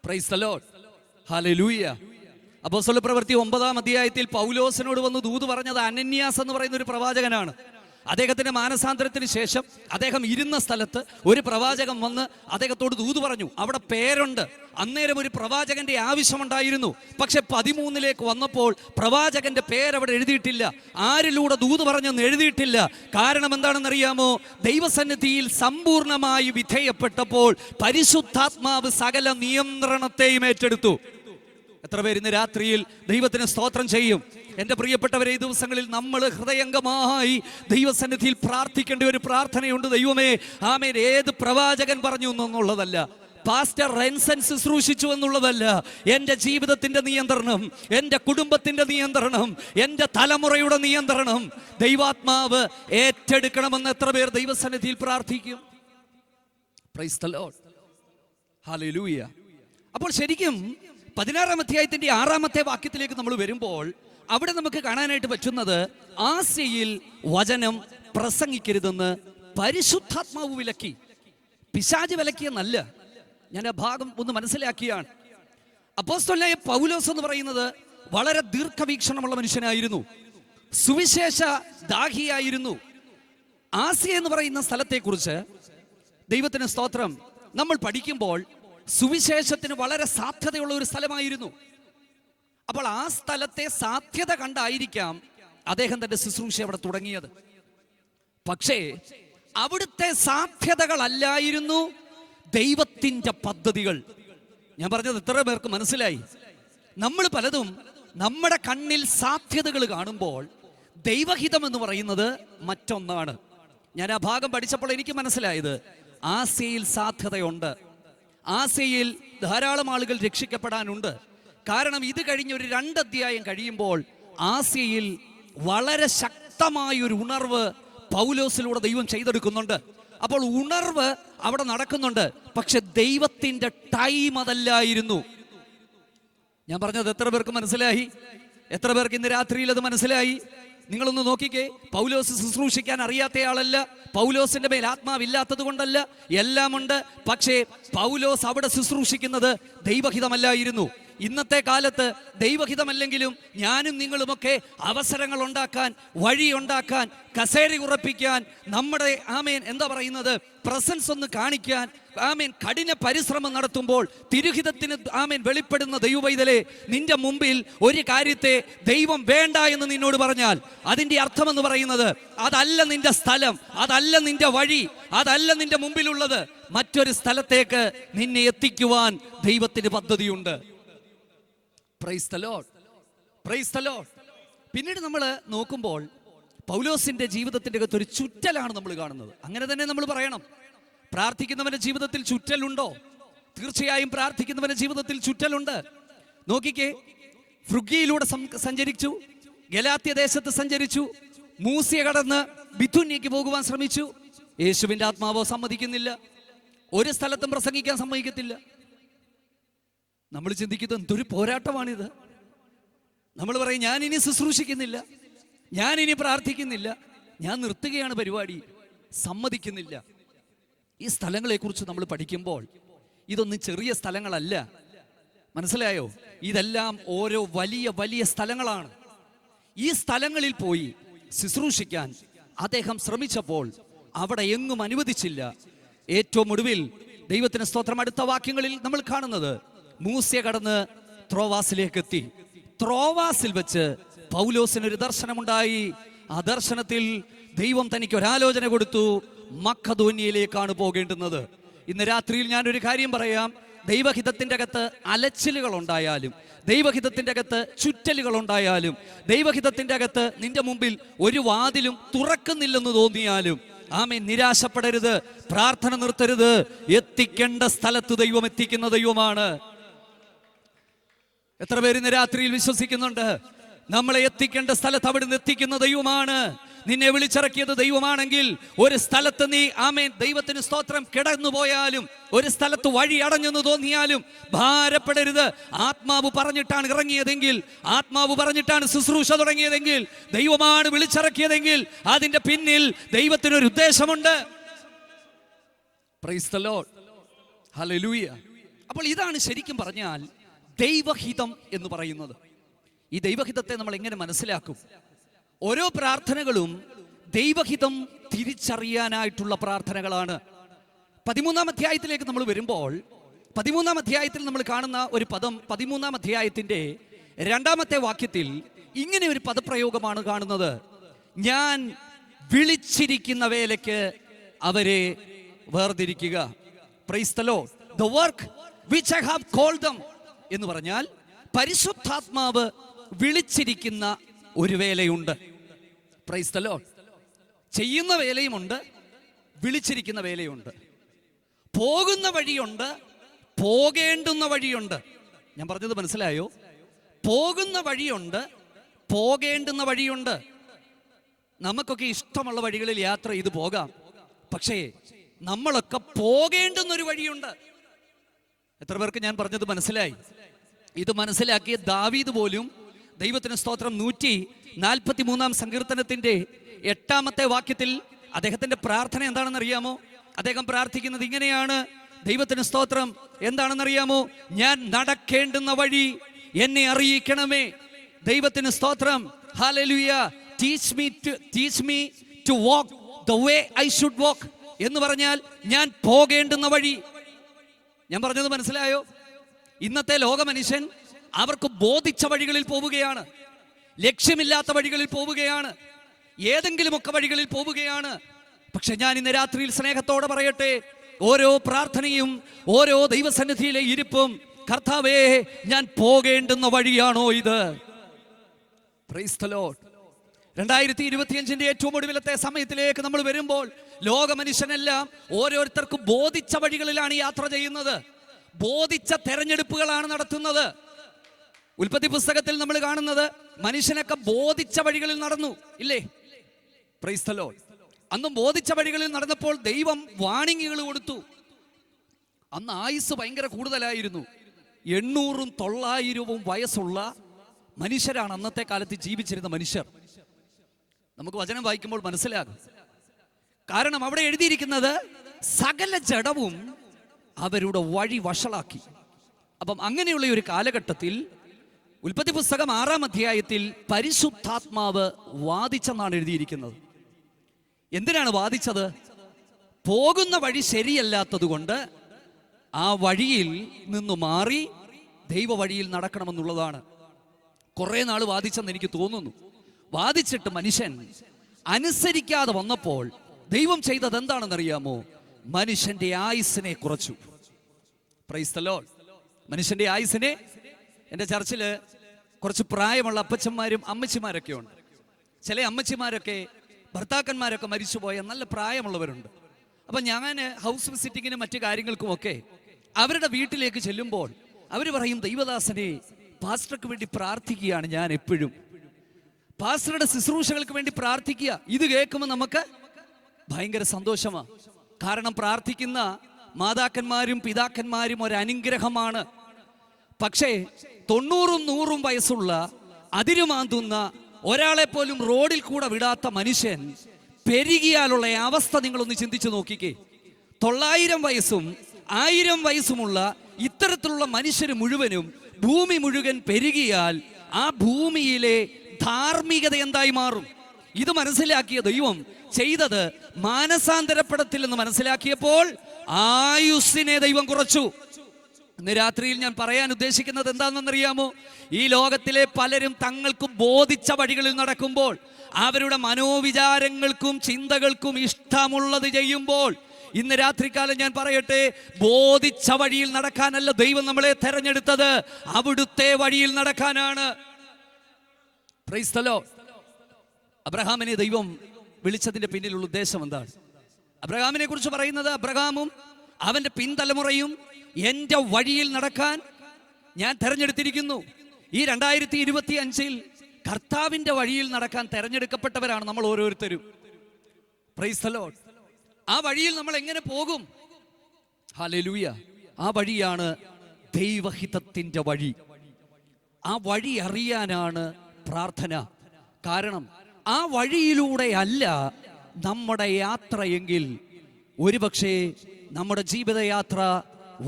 Price the lord, hallelujah. അപ്പോസ്തല പ്രവൃത്തി 9-ാം അധ്യായത്തിൽ പൗലോസിനോട് വന്ന് ദൂത് പറഞ്ഞത് അനന്യാസ് എന്ന് പറയുന്ന ഒരു പ്രവാചകനാണ്. അദ്ദേഹത്തിന്റെ മാനസാന്തരത്തിന് ശേഷം അദ്ദേഹം ഇരുന്ന സ്ഥലത്ത് ഒരു പ്രവാചകൻ വന്ന് അദ്ദേഹത്തോട് ദൂത് പറഞ്ഞു. അവിടെ പേരുണ്ട്. അന്നേരം ഒരു പ്രവാചകന്റെ ആവശ്യമുണ്ടായിരുന്നു. പക്ഷെ 13-ലേക്ക് വന്നപ്പോൾ പ്രവാചകന്റെ പേരവിടെ എഴുതിയിട്ടില്ല, ആരിലൂടെ ദൂത് പറഞ്ഞെന്ന് എഴുതിയിട്ടില്ല. കാരണം എന്താണെന്നറിയാമോ? ദൈവസന്നിധിയിൽ സമ്പൂർണമായി വിധേയപ്പെട്ടപ്പോൾ പരിശുദ്ധാത്മാവ് സകല നിയന്ത്രണത്തെയും ഏറ്റെടുത്തു. എത്ര പേര് ഇന്ന് രാത്രിയിൽ ദൈവത്തിന് സ്തോത്രം ചെയ്യും? എൻ്റെ പ്രിയപ്പെട്ടവരെ, ഈ ദിവസങ്ങളിൽ നമ്മൾ ഹൃദയംഗമായി ദൈവസന്നിധിയിൽ പ്രാർത്ഥിക്കേണ്ട ഒരു പ്രാർത്ഥനയുണ്ട്. ദൈവമേ, ആമേൻ, ഏത് പ്രവാചകൻ പറഞ്ഞു എന്നുള്ളതല്ല, പാസ്റ്റർ റെൻസൻ ശുശ്രൂഷിച്ചു എന്നുള്ളതല്ല, എൻ്റെ ജീവിതത്തിന്റെ നിയന്ത്രണം, എൻ്റെ കുടുംബത്തിന്റെ നിയന്ത്രണം, എൻ്റെ തലമുറയുടെ നിയന്ത്രണം ദൈവാത്മാവ് ഏറ്റെടുക്കണമെന്ന് എത്ര പേർ ദൈവസന്നിധിയിൽ പ്രാർത്ഥിക്കും? Price the lord, hallelujah. അപ്പോൾ ശരിക്കും 16-ാം അധ്യായത്തിന്റെ 6-ാമത്തെ വാക്യത്തിലേക്ക് നമ്മൾ വരുമ്പോൾ അവിടെ നമുക്ക് കാണാനായിട്ട് പറ്റുന്നത്, ആസ്യയിൽ വചനം പ്രസംഗിക്കരുതെന്ന് പരിശുദ്ധാത്മാവ് വിലക്കി. പിശാച് വിലക്കിയെന്നല്ല, ഞാൻ ആ ഭാഗം ഒന്ന് മനസ്സിലാക്കിയാണ്. അപ്പോസ്തലനായ പൗലോസ് എന്ന് പറയുന്നത് വളരെ ദീർഘവീക്ഷണമുള്ള മനുഷ്യനായിരുന്നു, സുവിശേഷ ദാഹിയായിരുന്നു. ആസ്യ എന്ന് പറയുന്ന സ്ഥലത്തെക്കുറിച്ച് ദൈവത്തിന് സ്തോത്രം നമ്മൾ പഠിക്കുമ്പോൾ സുവിശേഷത്തിന് വളരെ സാധ്യതയുള്ള ഒരു സ്ഥലമായിരുന്നു. അപ്പോൾ ആ സ്ഥലത്തെ സാധ്യത കണ്ടായിരിക്കാം അദ്ദേഹം തന്റെ ശുശ്രൂഷ അവിടെ തുടങ്ങിയത്. പക്ഷേ അവിടുത്തെ സാധ്യതകളല്ലായിരുന്നു ദൈവത്തിന്റെ പദ്ധതികൾ. ഞാൻ പറഞ്ഞത് എത്ര പേർക്ക് മനസ്സിലായി? നമ്മൾ പലതും നമ്മുടെ കണ്ണിൽ സാധ്യതകൾ കാണുമ്പോൾ ദൈവഹിതം എന്ന് പറയുന്നത് മറ്റൊന്നാണ്. ഞാൻ ആ ഭാഗം പഠിച്ചപ്പോൾ എനിക്ക് മനസ്സിലായത്, ആസ്യയിൽ സാധ്യതയുണ്ട്, ആസ്യയിൽ ധാരാളം ആളുകൾ രക്ഷിക്കപ്പെടാനുണ്ട്. കാരണം ഇത് കഴിഞ്ഞ് ഒരു 2 അധ്യായം കഴിയുമ്പോൾ ആസ്യയിൽ വളരെ ശക്തമായൊരു ഉണർവ് പൗലോസിലൂടെ ദൈവം ചെയ്തെടുക്കുന്നുണ്ട്. അപ്പോൾ ഉണർവ് അവിടെ നടക്കുന്നുണ്ട്. പക്ഷെ ദൈവത്തിന്റെ ടൈം അതല്ലായിരുന്നു. ഞാൻ പറഞ്ഞത് എത്ര പേർക്ക് മനസ്സിലായി? എത്ര പേർക്ക് ഇന്ന് രാത്രിയിൽ അത് മനസ്സിലായി? നിങ്ങളൊന്ന് നോക്കിക്കേ. പൗലോസ് ശുശ്രൂഷിക്കാൻ അറിയാത്തയാളല്ല, പൗലോസിന്റെ മേൽ ആത്മാവില്ലാത്തത് കൊണ്ടല്ല, എല്ലാമുണ്ട്. പക്ഷേ പൗലോസ് അവിടെ ശുശ്രൂഷിക്കുന്നത് ദൈവഹിതമല്ലായിരുന്നു. ഇന്നത്തെ കാലത്ത് ദൈവഹിതമല്ലെങ്കിലും ഞാനും നിങ്ങളുമൊക്കെ അവസരങ്ങൾ ഉണ്ടാക്കാൻ, വഴിയുണ്ടാക്കാൻ, കസേര ഉറപ്പിക്കാൻ, നമ്മുടെ ആമേൻ എന്താ പറയുന്നത്, പ്രസൻസ് ഒന്ന് കാണിക്കാൻ ആമേൻ കഠിന പരിശ്രമം നടത്തുമ്പോൾ തിരുഹിതത്തിന് ആമേൻ വെളിപ്പെടുന്ന ദൈവവൈതലേ, നിന്റെ മുമ്പിൽ ഒരു കാര്യത്തെ ദൈവം വേണ്ട എന്ന് നിന്നോട് പറഞ്ഞാൽ അതിന്റെ അർത്ഥം എന്ന് പറയുന്നത് അതല്ല നിന്റെ സ്ഥലം, അതല്ല നിന്റെ വഴി, അതല്ല നിന്റെ മുമ്പിലുള്ളത്. മറ്റൊരു സ്ഥലത്തേക്ക് നിന്നെ എത്തിക്കുവാൻ ദൈവത്തിന് പദ്ധതിയുണ്ട്. Price the lord, praise the Lord. പിന്നീട് നമ്മൾ നോക്കുമ്പോൾ പൗലോസിന്റെ ജീവിതത്തിന്റെ അകത്ത് ഒരു ചുറ്റലാണ് നമ്മൾ കാണുന്നത്. അങ്ങനെ തന്നെ നമ്മൾ പറയണം. പ്രാർത്ഥിക്കുന്നവന്റെ ജീവിതത്തിൽ ചുറ്റലുണ്ടോ? തീർച്ചയായും പ്രാർത്ഥിക്കുന്നവന്റെ ജീവിതത്തിൽ ചുറ്റലുണ്ട്. നോക്കിക്കേ, ഫ്രുഗിയിലൂടെ സഞ്ചരിച്ചു, ഗലാത്യ ദേശത്ത് സഞ്ചരിച്ചു, മൂസ്യ കടന്ന് ബിഥുന്യക്ക് പോകുവാൻ ശ്രമിച്ചു. യേശുവിന്റെ ആത്മാവോ സമ്മതിക്കുന്നില്ല, ഒരു സ്ഥലത്തും പ്രസംഗിക്കാൻ സമ്മതിക്കത്തില്ല. നമ്മൾ ചിന്തിക്കുന്നത് എന്തൊരു പോരാട്ടമാണിത്. നമ്മൾ പറയും, ഞാൻ ഇനി ശുശ്രൂഷിക്കുന്നില്ല, ഞാൻ ഇനി പ്രാർത്ഥിക്കുന്നില്ല, ഞാൻ നിർത്തുകയാണ് പരിപാടി. സമ്മതിക്കുന്നില്ല. ഈ സ്ഥലങ്ങളെക്കുറിച്ച് നമ്മൾ പഠിക്കുമ്പോൾ ഇതൊന്നും ചെറിയ സ്ഥലങ്ങളല്ല, മനസ്സിലായോ? ഇതെല്ലാം ഓരോ വലിയ വലിയ സ്ഥലങ്ങളാണ്. ഈ സ്ഥലങ്ങളിൽ പോയി ശുശ്രൂഷിക്കാൻ അദ്ദേഹം ശ്രമിച്ചപ്പോൾ അവിടെ എങ്ങും അനുവദിച്ചില്ല. ഏറ്റവും ഒടുവിൽ ദൈവത്തിന് സ്തോത്രം, അടുത്ത വാക്യങ്ങളിൽ നമ്മൾ കാണുന്നത് മൂസ്യ കടന്ന് ത്രോവാസിലേക്ക് എത്തി. ത്രോവാസിൽ വെച്ച് പൗലോസിനൊരു ദർശനമുണ്ടായി. ആ ദർശനത്തിൽ ദൈവം തനിക്ക് ഒരാലോചന കൊടുത്തു. മക്കദോന്യയിലേക്കാണ് പോകേണ്ടുന്നത്. ഇന്ന് രാത്രിയിൽ ഞാനൊരു കാര്യം പറയാം. ദൈവഹിതത്തിന്റെ അകത്ത് അലച്ചിലുകൾ ഉണ്ടായാലും, ദൈവഹിതത്തിന്റെ അകത്ത് ചുറ്റലുകൾ ഉണ്ടായാലും, ദൈവഹിതത്തിന്റെ അകത്ത് നിന്റെ മുമ്പിൽ ഒരു വാതിലും തുറക്കുന്നില്ലെന്ന് തോന്നിയാലും ആമേൻ, നിരാശപ്പെടരുത്, പ്രാർത്ഥന നിർത്തരുത്. എത്തിക്കേണ്ട സ്ഥലത്ത് ദൈവം എത്തിക്കുന്ന ദൈവമാണ്. എത്ര പേര് ഇന്ന് രാത്രിയിൽ വിശ്വസിക്കുന്നുണ്ട്? നമ്മളെ എത്തിക്കേണ്ട സ്ഥലത്ത് അവിടുന്ന് എത്തിക്കുന്ന ദൈവമാണ്. നിന്നെ വിളിച്ചിറക്കിയത് ദൈവമാണെങ്കിൽ ഒരു സ്ഥലത്ത് നീ ആമേൻ ദൈവത്തിന് സ്തോത്രം കിടന്നു പോയാലും, ഒരു സ്ഥലത്ത് വഴി അടഞ്ഞെന്ന് തോന്നിയാലും ഭാരപ്പെടരുത്. ആത്മാവ് പറഞ്ഞിട്ടാണ് ഇറങ്ങിയതെങ്കിൽ, ആത്മാവ് പറഞ്ഞിട്ടാണ് ശുശ്രൂഷ തുടങ്ങിയതെങ്കിൽ, ദൈവമാണ് വിളിച്ചിറക്കിയതെങ്കിൽ അതിന്റെ പിന്നിൽ ദൈവത്തിനൊരു ഉദ്ദേശമുണ്ട്. Praise the lord, hallelujah. അപ്പോൾ ഇതാണ് ശരിക്കും പറഞ്ഞാൽ ദൈവഹിതം എന്ന് പറയുന്നത്. ഈ ദൈവഹിതത്തെ നമ്മൾ എങ്ങനെ മനസ്സിലാക്കും? ഓരോ പ്രാർത്ഥനകളും ദൈവഹിതം തിരിച്ചറിയാനായിട്ടുള്ള പ്രാർത്ഥനകളാണ്. 13-ാം അധ്യായത്തിലേക്ക് നമ്മൾ വരുമ്പോൾ 13-ാം അധ്യായത്തിൽ നമ്മൾ കാണുന്ന ഒരു പദം 13-ാം അധ്യായത്തിന്റെ 2-ാമത്തെ വാക്യത്തിൽ ഇങ്ങനെ ഒരു പദപ്രയോഗമാണ് കാണുന്നത്: ഞാൻ വിളിച്ചിരിക്കുന്ന വേലയ്ക്ക് അവരെ വേർതിരിക്കുക. Praise the lord. The work which I have called them എന്ന് പറഞ്ഞാൽ പരിശുദ്ധാത്മാവ് വിളിച്ചിരിക്കുന്ന ഒരു വേലയുണ്ട്. Price the Lord. ചെയ്യുന്ന വേലയുമുണ്ട്, വിളിച്ചിരിക്കുന്ന വേലയുണ്ട്. പോകുന്ന വഴിയുണ്ട്, പോകേണ്ടുന്ന വഴിയുണ്ട്. ഞാൻ പറഞ്ഞത് മനസ്സിലായോ? പോകുന്ന വഴിയുണ്ട്, പോകേണ്ടുന്ന വഴിയുണ്ട്. നമുക്കൊക്കെ ഇഷ്ടമുള്ള വഴികളിൽ യാത്ര ചെയ്ത് പോകാം. പക്ഷേ നമ്മളൊക്കെ പോകേണ്ടുന്ന ഒരു വഴിയുണ്ട്. എത്ര പേർക്ക് ഞാൻ പറഞ്ഞത് മനസ്സിലായി? ഇത് മനസ്സിലാക്കിയ ദാവീദ് പോലും ദൈവത്തിന് സ്തോത്രം 143-ാം സങ്കീർത്തനത്തിന്റെ 8-ാമത്തെ വാക്യത്തിൽ അദ്ദേഹത്തിന്റെ പ്രാർത്ഥന എന്താണെന്ന് അറിയാമോ? അദ്ദേഹം പ്രാർത്ഥിക്കുന്നത് ഇങ്ങനെയാണ്. ദൈവത്തിന് സ്തോത്രം എന്താണെന്നറിയാമോ? ഞാൻ നടക്കേണ്ടുന്ന വഴി എന്നെ അറിയിക്കണമേ. ദൈവത്തിന് സ്തോത്രം, hallelujah. Teach me to walk the way I should walk എന്ന് പറഞ്ഞാൽ ഞാൻ പോകേണ്ടുന്ന വഴി. ഞാൻ പറഞ്ഞത് മനസ്സിലായോ? ഇന്നത്തെ ലോക മനുഷ്യൻ അവർക്ക് ബോധിച്ച വഴികളിൽ പോവുകയാണ്, ലക്ഷ്യമില്ലാത്ത വഴികളിൽ പോവുകയാണ്, ഏതെങ്കിലുമൊക്കെ വഴികളിൽ പോവുകയാണ്. പക്ഷെ ഞാൻ ഇന്ന് രാത്രിയിൽ സ്നേഹത്തോടെ പറയട്ടെ, ഓരോ പ്രാർത്ഥനയും ഓരോ ദൈവസന്നിധിയിലെ ഇരിപ്പും, കർത്താവേ ഞാൻ പോകേണ്ടുന്ന വഴിയാണോ ഇത്? Price the Lord. 2025-ന്റെ ഏറ്റവും ഒടുവിലത്തെ സമയത്തിലേക്ക് നമ്മൾ വരുമ്പോൾ ലോക മനുഷ്യനെല്ലാം ഓരോരുത്തർക്കും ബോധിച്ച വഴികളിലാണ് യാത്ര ചെയ്യുന്നത്, ബോധിച്ച തെരഞ്ഞെടുപ്പുകളാണ് നടത്തുന്നത്. ഉൽപ്പത്തി പുസ്തകത്തിൽ നമ്മൾ കാണുന്നത് മനുഷ്യനൊക്കെ ബോധിച്ച വഴികളിൽ നടന്നു, ഇല്ലേ? Praise the Lord. അന്നും ബോധിച്ച വഴികളിൽ നടന്നപ്പോൾ ദൈവം വാണിങ്ങുകൾ കൊടുത്തു. അന്ന് ആയുസ് ഭയങ്കര കൂടുതലായിരുന്നു. 800-ഉം 900-ഉം വയസ്സുള്ള മനുഷ്യരാണ് അന്നത്തെ കാലത്ത് ജീവിച്ചിരുന്ന മനുഷ്യർ. നമുക്ക് വചനം വായിക്കുമ്പോൾ മനസ്സിലാകും. കാരണം അവിടെ എഴുതിയിരിക്കുന്നത് സകല ജഡവും അവരുടെ വഴി വഷളാക്കി. അപ്പം അങ്ങനെയുള്ള ഒരു കാലഘട്ടത്തിൽ ഉൽപ്പത്തി പുസ്തകം 6-ാം അധ്യായത്തിൽ പരിശുദ്ധാത്മാവ് വാദിച്ചെന്നാണ് എഴുതിയിരിക്കുന്നത്. എന്തിനാണ് വാദിച്ചത്? പോകുന്ന വഴി ശരിയല്ലാത്തത് കൊണ്ട് ആ വഴിയിൽ നിന്ന് മാറി ദൈവ വഴിയിൽ നടക്കണമെന്നുള്ളതാണ്. കുറെ നാൾ വാദിച്ചെന്ന് എനിക്ക് തോന്നുന്നു. വാദിച്ചിട്ട് മനുഷ്യൻ അനുസരിക്കാതെ വന്നപ്പോൾ ദൈവം ചെയ്തത് എന്താണെന്നറിയാമോ? മനുഷ്യന്റെ ആയുസ്സിനെ കുറച്ചു. Price the Lord. മനുഷ്യന്റെ ആയുസ്സിനെ, എൻ്റെ ചർച്ചില് കുറച്ച് പ്രായമുള്ള അപ്പച്ചന്മാരും അമ്മച്ചിമാരൊക്കെ ഉണ്ട്. ചില അമ്മച്ചിമാരൊക്കെ ഭർത്താക്കന്മാരൊക്കെ മരിച്ചുപോയ നല്ല പ്രായമുള്ളവരുണ്ട്. അപ്പം ഞാൻ ഹൗസ് വിസിറ്റിങ്ങിനും മറ്റു കാര്യങ്ങൾക്കുമൊക്കെ അവരുടെ വീട്ടിലേക്ക് ചെല്ലുമ്പോൾ അവർ പറയും, ദൈവദാസനെ പാസ്റ്റർക്ക് വേണ്ടി പ്രാർത്ഥിക്കുകയാണ് ഞാൻ എപ്പോഴും, പാസ്റ്ററുടെ ശുശ്രൂഷകൾക്ക് വേണ്ടി പ്രാർത്ഥിക്കുക. ഇത് കേൾക്കുമ്പോൾ നമുക്ക് ഭയങ്കര സന്തോഷമാണ്. കാരണം പ്രാർത്ഥിക്കുന്ന മാതാക്കന്മാരും പിതാക്കന്മാരും ഒരു അനുഗ്രഹമാണ്. പക്ഷേ 90-ഉം 100-ഉം വയസ്സുള്ള അതിരുമാന്തുന്ന ഒരാളെ പോലും റോഡിൽ കൂടെ വിടാത്ത മനുഷ്യൻ പെരുകിയാലുള്ള അവസ്ഥ നിങ്ങളൊന്ന് ചിന്തിച്ചു നോക്കിക്കേ. 900 വയസ്സും 1000 വയസ്സുമുള്ള ഇത്തരത്തിലുള്ള മനുഷ്യർ മുഴുവനും ഭൂമി മുഴുവൻ പെരുകിയാൽ ആ ഭൂമിയിലെ ധാർമ്മികത എന്തായി മാറും? ഇത് മനസ്സിലാക്കിയ ദൈവം ചെയ്തത് മാനസാന്തരപ്പെടത്തില്ലെന്ന് മനസ്സിലാക്കിയപ്പോൾ ആയുസ്സിനെ ദൈവം കുറച്ചു. ഇന്ന് രാത്രിയിൽ ഞാൻ പറയാൻ ഉദ്ദേശിക്കുന്നത് എന്താണെന്നറിയാമോ? ഈ ലോകത്തിലെ പലരും തങ്ങൾക്ക് ബോധിച്ച വഴികളിൽ നടക്കുമ്പോൾ, അവരുടെ മനോവിചാരങ്ങൾക്കും ചിന്തകൾക്കും ഇഷ്ടമുള്ളത് ചെയ്യുമ്പോൾ, ഇന്ന് രാത്രികാലം ഞാൻ പറയട്ടെ, ബോധിച്ച വഴിയിൽ നടക്കാനല്ല ദൈവം നമ്മളെ തെരഞ്ഞെടുത്തത്, അവിടുത്തെ വഴിയിൽ നടക്കാനാണ്. Price the Lord. അബ്രഹാമിനെ ദൈവം വിളിച്ചതിന്റെ പിന്നിലുള്ള ഉദ്ദേശം എന്താണ്? അബ്രഹാമിനെ കുറിച്ച് പറയുന്നത്, അബ്രഹാമും അവന്റെ പിൻതലമുറയും എൻ്റെ വഴിയിൽ നടക്കാൻ ഞാൻ തെരഞ്ഞെടുത്തിരിക്കുന്നു. ഈ 2025 കർത്താവിന്റെ വഴിയിൽ നടക്കാൻ തെരഞ്ഞെടുക്കപ്പെട്ടവരാണ് നമ്മൾ ഓരോരുത്തരും. Price the Lord. ആ വഴിയിൽ നമ്മൾ എങ്ങനെ പോകും? ഹല്ലേലൂയ. ആ വഴിയാണ് ദൈവഹിതത്തിന്റെ വഴി. ആ വഴി അറിയാനാണ് പ്രാർത്ഥന. കാരണം ആ വഴിയിലൂടെ അല്ല നമ്മുടെ യാത്രയെങ്കിൽ ഒരുപക്ഷെ നമ്മുടെ ജീവിതയാത്ര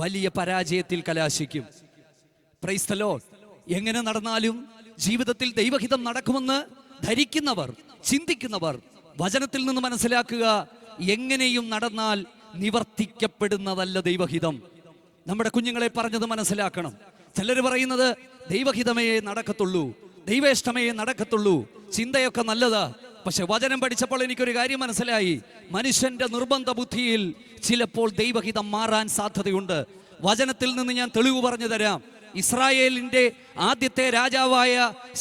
വലിയ പരാജയത്തിൽ കലാശിക്കും. Price the Lord. എങ്ങനെ നടന്നാലും ജീവിതത്തിൽ ദൈവഹിതം നടക്കുമെന്ന് ധരിക്കുന്നവർ, ചിന്തിക്കുന്നവർ വചനത്തിൽ നിന്ന് മനസ്സിലാക്കുക, എങ്ങനെയും നടന്നാൽ നിവർത്തിക്കപ്പെടുന്നതല്ല ദൈവഹിതം. നമ്മുടെ കുഞ്ഞുങ്ങളെ പറഞ്ഞത് മനസ്സിലാക്കണം. ചിലർ പറയുന്നത് ദൈവഹിതമേ നടക്കത്തുള്ളൂ, ദൈവേഷ്ടമേ നടക്കത്തുള്ളൂ. ചിന്തയൊക്കെ നല്ലതാ, പക്ഷെ വചനം പഠിച്ചപ്പോൾ എനിക്കൊരു കാര്യം മനസ്സിലായി. മനുഷ്യന്റെ നിർബന്ധ ബുദ്ധിയിൽ ചിലപ്പോൾ ദൈവഹിതം മാറാൻ സാധ്യതയുണ്ട്. വചനത്തിൽ നിന്ന് ഞാൻ തെളിവ് പറഞ്ഞു തരാം. ഇസ്രായേലിന്റെ ആദ്യത്തെ രാജാവായ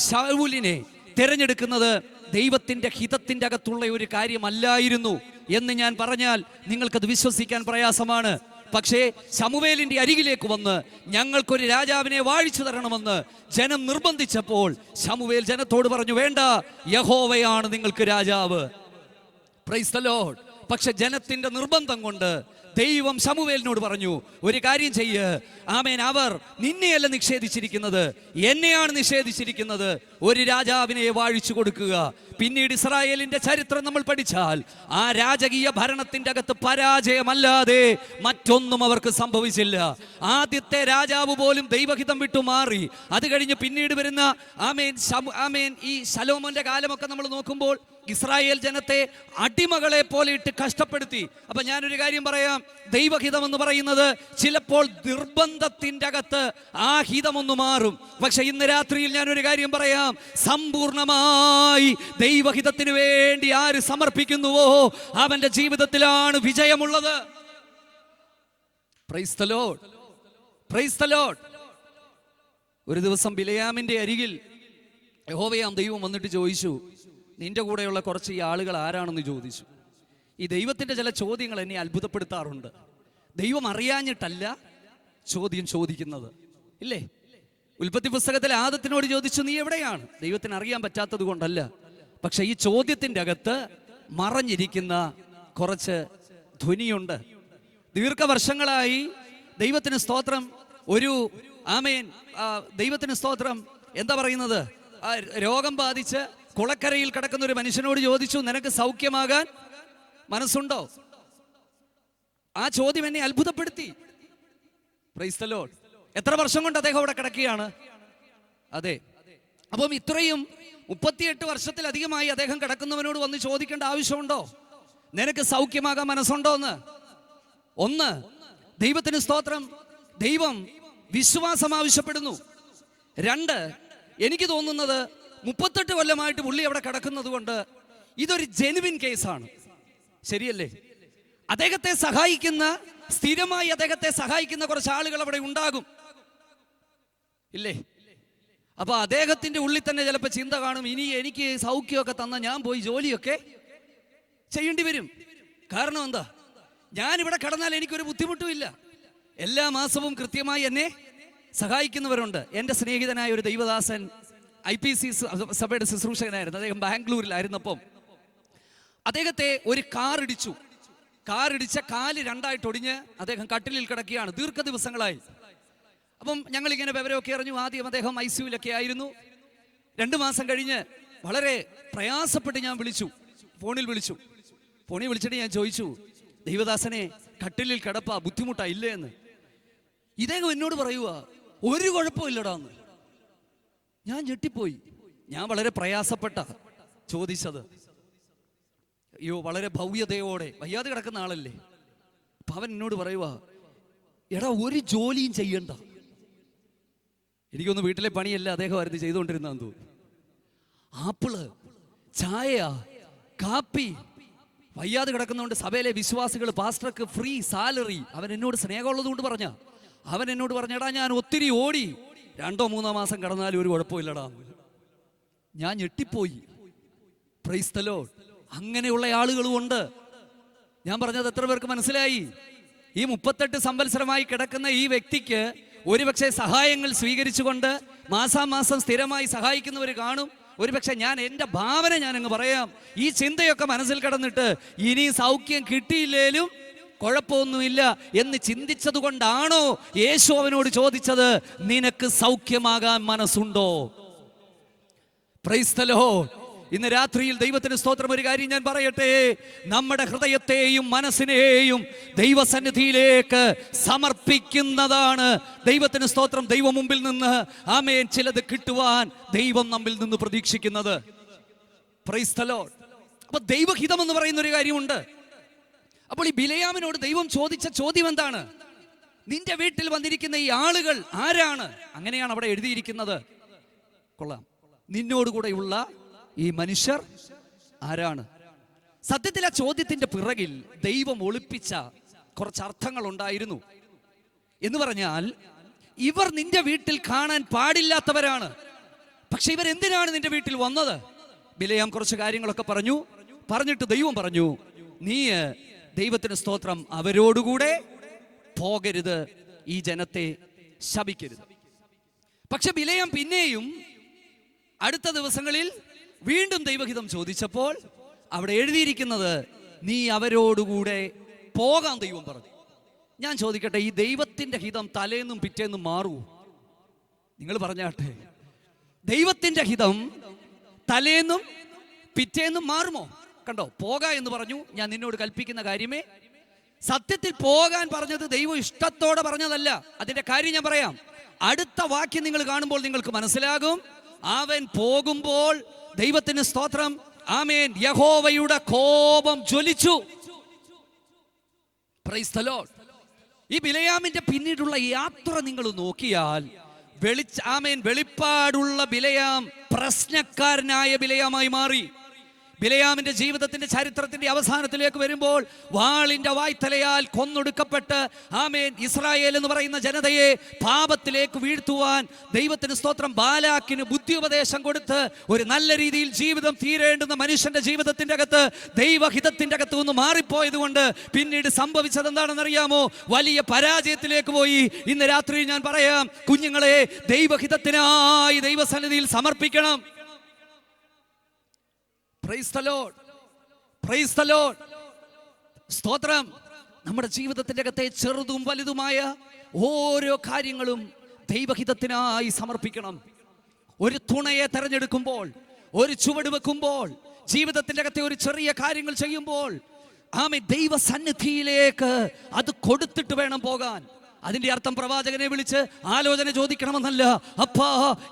ശൗലിനെ തിരഞ്ഞെടുക്കുന്നത് ദൈവത്തിന്റെ ഹിതത്തിന്റെ അകത്തുള്ള ഒരു കാര്യമല്ലായിരുന്നു എന്ന് ഞാൻ പറഞ്ഞാൽ നിങ്ങൾക്കത് വിശ്വസിക്കാൻ പ്രയാസമാണ്. പക്ഷേ ശമൂവേലിന്റെ അരികിലേക്ക് വന്ന് ഞങ്ങൾക്കൊരു രാജാവിനെ വാഴിച്ചു തരണമെന്ന് ജനം നിർബന്ധിച്ചപ്പോൾ ശമൂവേൽ ജനത്തോട് പറഞ്ഞു, വേണ്ട, യഹോവയാണ് നിങ്ങൾക്ക് രാജാവ്. Price the Lord. പക്ഷെ ജനത്തിന്റെ നിർബന്ധം കൊണ്ട് ദൈവം ശമൂവേലിനോട് പറഞ്ഞു, ഒരു കാര്യം ചെയ്യ്, ആമേൻ, അവർ നിന്നെയല്ല നിഷേധിച്ചിരിക്കുന്നത്, എന്നെയാണ് നിഷേധിച്ചിരിക്കുന്നത്. ഒരു രാജാവിനെ വാഴിച്ചു കൊടുക്കുക. പിന്നീട് ഇസ്രായേലിന്റെ ചരിത്രം നമ്മൾ പഠിച്ചാൽ ആ രാജകീയ ഭരണത്തിന്റെ അകത്ത് പരാജയമല്ലാതെ മറ്റൊന്നും അവർക്ക് സംഭവിച്ചില്ല. ആദ്യത്തെ രാജാവ് പോലും ദൈവഹിതം വിട്ടു മാറി. അത് കഴിഞ്ഞ് പിന്നീട് വരുന്ന ആമേൻ ഈ ശലോമോന്റെ കാലമൊക്കെ നമ്മൾ നോക്കുമ്പോൾ ഇസ്രായേൽ ജനത്തെ അടിമകളെ പോലെ ഇട്ട് കഷ്ടപ്പെടുത്തി. അപ്പൊ ഞാനൊരു കാര്യം പറയാം, ദൈവഹിതം എന്ന് പറയുന്നത് ചിലപ്പോൾ നിർബന്ധത്തിന്റെ അകത്ത് ആ ഹിതമൊന്നു മാറും. പക്ഷെ ഇന്ന് രാത്രിയിൽ ഞാനൊരു കാര്യം പറയാം, സമ്പൂർണമായി ദൈവഹിതത്തിന് വേണ്ടി ആര് സമർപ്പിക്കുന്നുവോ അവന്റെ ജീവിതത്തിലാണ് വിജയമുള്ളത്. Praise the lord. Praise the lord. ഒരു ദിവസം ബിലയാമിന്റെ അരികിൽ യഹോവയാം ദൈവം വന്നിട്ട് ചോദിച്ചു, നിന്റെ കൂടെയുള്ള കുറച്ച് ഈ ആളുകൾ ആരാണെന്ന് ചോദിച്ചു. ഈ ദൈവത്തിന്റെ ചില ചോദ്യങ്ങൾ എന്നെ അത്ഭുതപ്പെടുത്താറുണ്ട്. ദൈവം അറിയാഞ്ഞിട്ടല്ല ചോദ്യം ചോദിക്കുന്നത്, ഇല്ലേ? ഉൽപ്പത്തി പുസ്തകത്തിലെ ആദത്തിനോട് ചോദിച്ചു, നീ എവിടെയാണ്? ദൈവത്തിന് അറിയാൻ പറ്റാത്തത് കൊണ്ടല്ല. പക്ഷെ ഈ ചോദ്യത്തിന്റെ അകത്ത് മറഞ്ഞിരിക്കുന്ന കുറച്ച് ധ്വനിയുണ്ട്. ദീർഘവർഷങ്ങളായി ദൈവത്തിന് സ്തോത്രം, ദൈവത്തിന് സ്തോത്രം, എന്താ പറയുന്നത്, രോഗം ബാധിച്ച് കുളക്കരയിൽ കിടക്കുന്ന ഒരു മനുഷ്യനോട് ചോദിച്ചു, നിനക്ക് സൗഖ്യമാകാൻ മനസ്സുണ്ടോ? ആ ചോദ്യം എന്നെ അത്ഭുതപ്പെടുത്തി. Price the Lord. എത്ര വർഷം കൊണ്ട് അദ്ദേഹം അവിടെ കിടക്കുകയാണ്? അതെ. അപ്പം ഇത്രയും 38 വർഷത്തിലധികമായി അദ്ദേഹം കിടക്കുന്നവനോട് വന്ന് ചോദിക്കേണ്ട ആവശ്യമുണ്ടോ, നിനക്ക് സൗഖ്യമാകാൻ മനസ്സുണ്ടോ എന്ന്? ഒന്ന്, ദൈവത്തിന് സ്തോത്രം, ദൈവം വിശ്വാസം ആവശ്യപ്പെടുന്നു. രണ്ട്, എനിക്ക് തോന്നുന്നത് 38 കൊല്ലമായിട്ട് പുള്ളി അവിടെ കിടക്കുന്നത് കൊണ്ട് ഇതൊരു ജെനുവിൻ കേസാണ്. ശരിയല്ലേ? അദ്ദേഹത്തെ സഹായിക്കുന്ന, സ്ഥിരമായി അദ്ദേഹത്തെ സഹായിക്കുന്ന കുറച്ച് ആളുകൾ അവിടെ ഉണ്ടാകും, ഇല്ലേ? അപ്പൊ അദ്ദേഹത്തിന്റെ ഉള്ളിൽ തന്നെ ചിലപ്പോൾ ചിന്ത കാണും, ഇനി എനിക്ക് സൗഖ്യമൊക്കെ തന്ന ഞാൻ പോയി ജോലിയൊക്കെ ചെയ്യേണ്ടി വരും. കാരണം എന്താ, ഞാനിവിടെ കിടന്നാൽ എനിക്കൊരു ബുദ്ധിമുട്ടും ഇല്ല, എല്ലാ മാസവും കൃത്യമായി എന്നെ സഹായിക്കുന്നവരുണ്ട്. എൻ്റെ സ്നേഹിതനായ ഒരു ദൈവദാസൻ IPC സഭയുടെ ശുശ്രൂഷകനായിരുന്നു. അദ്ദേഹം ബാംഗ്ലൂരിലായിരുന്നപ്പം അദ്ദേഹത്തെ ഒരു കാറിടിച്ച കാല് രണ്ടായിട്ട് ഒടിഞ്ഞ് അദ്ദേഹം കട്ടിലിൽ കിടക്കുകയാണ് ദീർഘദിവസങ്ങളായി. അപ്പം ഞങ്ങളിങ്ങനെ വിവരമൊക്കെ അറിഞ്ഞു. ആദ്യം അദ്ദേഹം ICUവിലൊക്കെ ആയിരുന്നു. 2 മാസം കഴിഞ്ഞ് വളരെ പ്രയാസപ്പെട്ട് ഞാൻ ഫോണിൽ വിളിച്ചിട്ട് ഞാൻ ചോദിച്ചു, ദൈവദാസനെ കട്ടിലിൽ കിടപ്പാ, ബുദ്ധിമുട്ടാ ഇല്ലേ എന്ന്. ഇദ്ദേഹം എന്നോട് പറയുക, ഒരു കുഴപ്പമില്ലടാന്ന്. ഞാൻ ഞെട്ടിപ്പോയി. ഞാൻ വളരെ പ്രയാസപ്പെട്ട ചോദിച്ചത്. അയ്യോ, വളരെ ഭവ്യതയോടെ, വയ്യാതെ കിടക്കുന്ന ആളല്ലേ. അപ്പൊ അവൻ എന്നോട് പറയുക, എടാ ഒരു ജോലിയും ചെയ്യണ്ട. എനിക്കൊന്ന് വീട്ടിലെ പണിയല്ല അദ്ദേഹമായിരുന്നു ചെയ്തുകൊണ്ടിരുന്നതെന്ന് തോന്നുന്നു. ആപ്പിള്, ചായ, കാപ്പി, വയ്യാതെ കിടക്കുന്നതുകൊണ്ട് സഭയിലെ വിശ്വാസികൾ പാസ്റ്റർക്ക് ഫ്രീ സാലറി. അവൻ എന്നോട് സ്നേഹമുള്ളത് കൊണ്ട് അവൻ എന്നോട് പറഞ്ഞടാ, ഞാൻ ഒത്തിരി ഓടി, 2-3 മാസം കിടന്നാലും ഒരു കുഴപ്പമില്ലടാ. ഞാൻ ഞെട്ടിപ്പോയി. Price the Lord. അങ്ങനെയുള്ള ആളുകളും ഉണ്ട്. ഞാൻ പറഞ്ഞത് എത്ര പേർക്ക് മനസ്സിലായി? ഈ 38 സംവത്സരമായി കിടക്കുന്ന ഈ വ്യക്തിക്ക് ഒരുപക്ഷെ സഹായങ്ങൾ സ്വീകരിച്ചുകൊണ്ട് മാസാമാസം സ്ഥിരമായി സഹായിക്കുന്നവർ കാണും. ഒരുപക്ഷെ ഞാൻ എൻ്റെ ഭാവന ഞാനങ്ങ് പറയാം, ഈ ചിന്തയൊക്കെ മനസ്സിൽ കടന്നിട്ട് ഇനി സൗഖ്യം കിട്ടിയില്ലേലും കുഴപ്പമൊന്നുമില്ല എന്ന് ചിന്തിച്ചത് കൊണ്ടാണോ യേശു അവനോട് ചോദിച്ചത്, നിനക്ക് സൗഖ്യമാകാൻ മനസ്സുണ്ടോ? Praise the lord. ഇന്ന് രാത്രിയിൽ ദൈവത്തിന് സ്തോത്രം. ഒരു കാര്യം ഞാൻ പറയട്ടെ, നമ്മുടെ ഹൃദയത്തെയും മനസ്സിനെയും ദൈവസന്നിധിയിലേക്ക് സമർപ്പിക്കുന്നതാണ് ദൈവത്തിന് സ്തോത്രം ദൈവം മുമ്പിൽ നിന്ന് ആമേൻ ചിലത് കിട്ടുവാൻ ദൈവം നമ്മിൽ നിന്ന് പ്രതീക്ഷിക്കുന്നത്. Price the Lord. അപ്പൊ ദൈവഹിതം എന്ന് പറയുന്ന ഒരു കാര്യമുണ്ട്. അപ്പോൾ ഈ ബിലയാമിനോട് ദൈവം ചോദിച്ച ചോദ്യം എന്താണ്? നിന്റെ വീട്ടിൽ വന്നിരിക്കുന്ന ഈ ആളുകൾ ആരാണ്? അങ്ങനെയാണ് അവിടെ എഴുതിയിരിക്കുന്നത്. കൊള്ളാം. നിന്നോടുകൂടെയുള്ള ഈ മനുഷ്യർ ആരാണ്? സത്യത്തിൽ ആ ചോദ്യത്തിന്റെ പിറകിൽ ദൈവം ഒളിപ്പിച്ച കുറച്ച് അർത്ഥങ്ങൾ ഉണ്ടായിരുന്നു. എന്ന് പറഞ്ഞാൽ, ഇവർ നിന്റെ വീട്ടിൽ കാണാൻ പാടില്ലാത്തവരാണ്, പക്ഷെ ഇവരെന്തിനാണ് നിന്റെ വീട്ടിൽ വന്നത്? ബിലയാം കുറച്ച് കാര്യങ്ങളൊക്കെ പറഞ്ഞിട്ട് ദൈവം പറഞ്ഞു, നീ ദൈവത്തിന് സ്തോത്രം അവരോടുകൂടെ പോകരുത്, ഈ ജനത്തെ ശപിക്കരുത്. പക്ഷെ ബിലയാം പിന്നെയും അടുത്ത ദിവസങ്ങളിൽ വീണ്ടും ദൈവഹിതം ചോദിച്ചപ്പോൾ അവിടെ എഴുതിയിരിക്കുന്നത്, നീ അവരോടുകൂടെ പോകാൻ ദൈവം പറഞ്ഞു. ഞാൻ ചോദിക്കട്ടെ, ഈ ദൈവത്തിന്റെ ഹിതം തലേന്നും പിറ്റേന്നും മാറുമോ? നിങ്ങൾ പറഞ്ഞാട്ടെ, ദൈവത്തിന്റെ ഹിതം തലേന്നും പിറ്റേന്നും മാറുമോ? കണ്ടോ, പോക എന്ന് പറഞ്ഞു. ഞാൻ നിന്നോട് കൽപ്പിക്കുന്ന കാര്യമേ. സത്യത്തിൽ പോകാൻ പറഞ്ഞത് ദൈവം ഇഷ്ടത്തോടെ പറഞ്ഞതല്ല. അതിന്റെ കാര്യം ഞാൻ പറയാം. അടുത്ത വാക്യം നിങ്ങൾ കാണുമ്പോൾ നിങ്ങൾക്ക് മനസ്സിലാകും. അവൻ പോകുമ്പോൾ ദൈവത്തിന് സ്തോത്രം ആമേൻ, യഹോവയുടെ കോപം ജ്വലിച്ചു. Price the Lord. ഈ ബിലയാമിന്റെ പിന്നീടുള്ള യാത്ര നിങ്ങൾ നോക്കിയാൽ വെളിപ്പാടുള്ള ബിലയാം പ്രശ്നക്കാരനായ ബിലയാമായി മാറി. ബിലയാമിന്റെ ജീവിതത്തിന്റെ ചരിത്രത്തിന്റെ അവസാനത്തിലേക്ക് വരുമ്പോൾ വാളിന്റെ വായ്ത്തലയാൽ കൊന്നൊടുക്കപ്പെട്ട് ആമേൻ ഇസ്രായേൽ എന്ന് പറയുന്ന ജനതയെ പാപത്തിലേക്ക് വീഴ്ത്തുവാൻ ദൈവത്തിന് സ്തോത്രം ബാലാക്കിന് ബുദ്ധിയുപദേശം കൊടുത്ത് ഒരു നല്ല രീതിയിൽ ജീവിതം തീരേണ്ടുന്ന മനുഷ്യന്റെ ജീവിതത്തിന്റെ അകത്ത് ദൈവഹിതത്തിന്റെ അകത്ത് നിന്ന് മാറിപ്പോയത് കൊണ്ട് പിന്നീട് സംഭവിച്ചത് എന്താണെന്നറിയാമോ? വലിയ പരാജയത്തിലേക്ക് പോയി. ഇന്ന് രാത്രി ഞാൻ പറയാം, കുഞ്ഞുങ്ങളെ ദൈവഹിതത്തിനായി ദൈവസന്നിധിയിൽ സമർപ്പിക്കണം. Price the lord. Praise the Lord. സ്തോത്രം. നമ്മുടെ ജീവിതത്തിന്റെ അകത്തെ ചെറുതും വലുതുമായ ഓരോ കാര്യങ്ങളും ദൈവഹിതത്തിനായി സമർപ്പിക്കണം. ഒരു തുണയെ തെരഞ്ഞെടുക്കുമ്പോൾ, ഒരു ചുവട് വെക്കുമ്പോൾ, ജീവിതത്തിന്റെ അകത്തെ ഒരു ചെറിയ കാര്യങ്ങൾ ചെയ്യുമ്പോൾ ആമേൻ ദൈവസന്നിധിയിലേക്ക് അത് കൊടുത്തിട്ട് വേണം പോകാൻ. അതിന്റെ അർത്ഥം പ്രവാചകനെ വിളിച്ച് ആലോചന ചോദിക്കണമെന്നല്ല. അപ്പാ,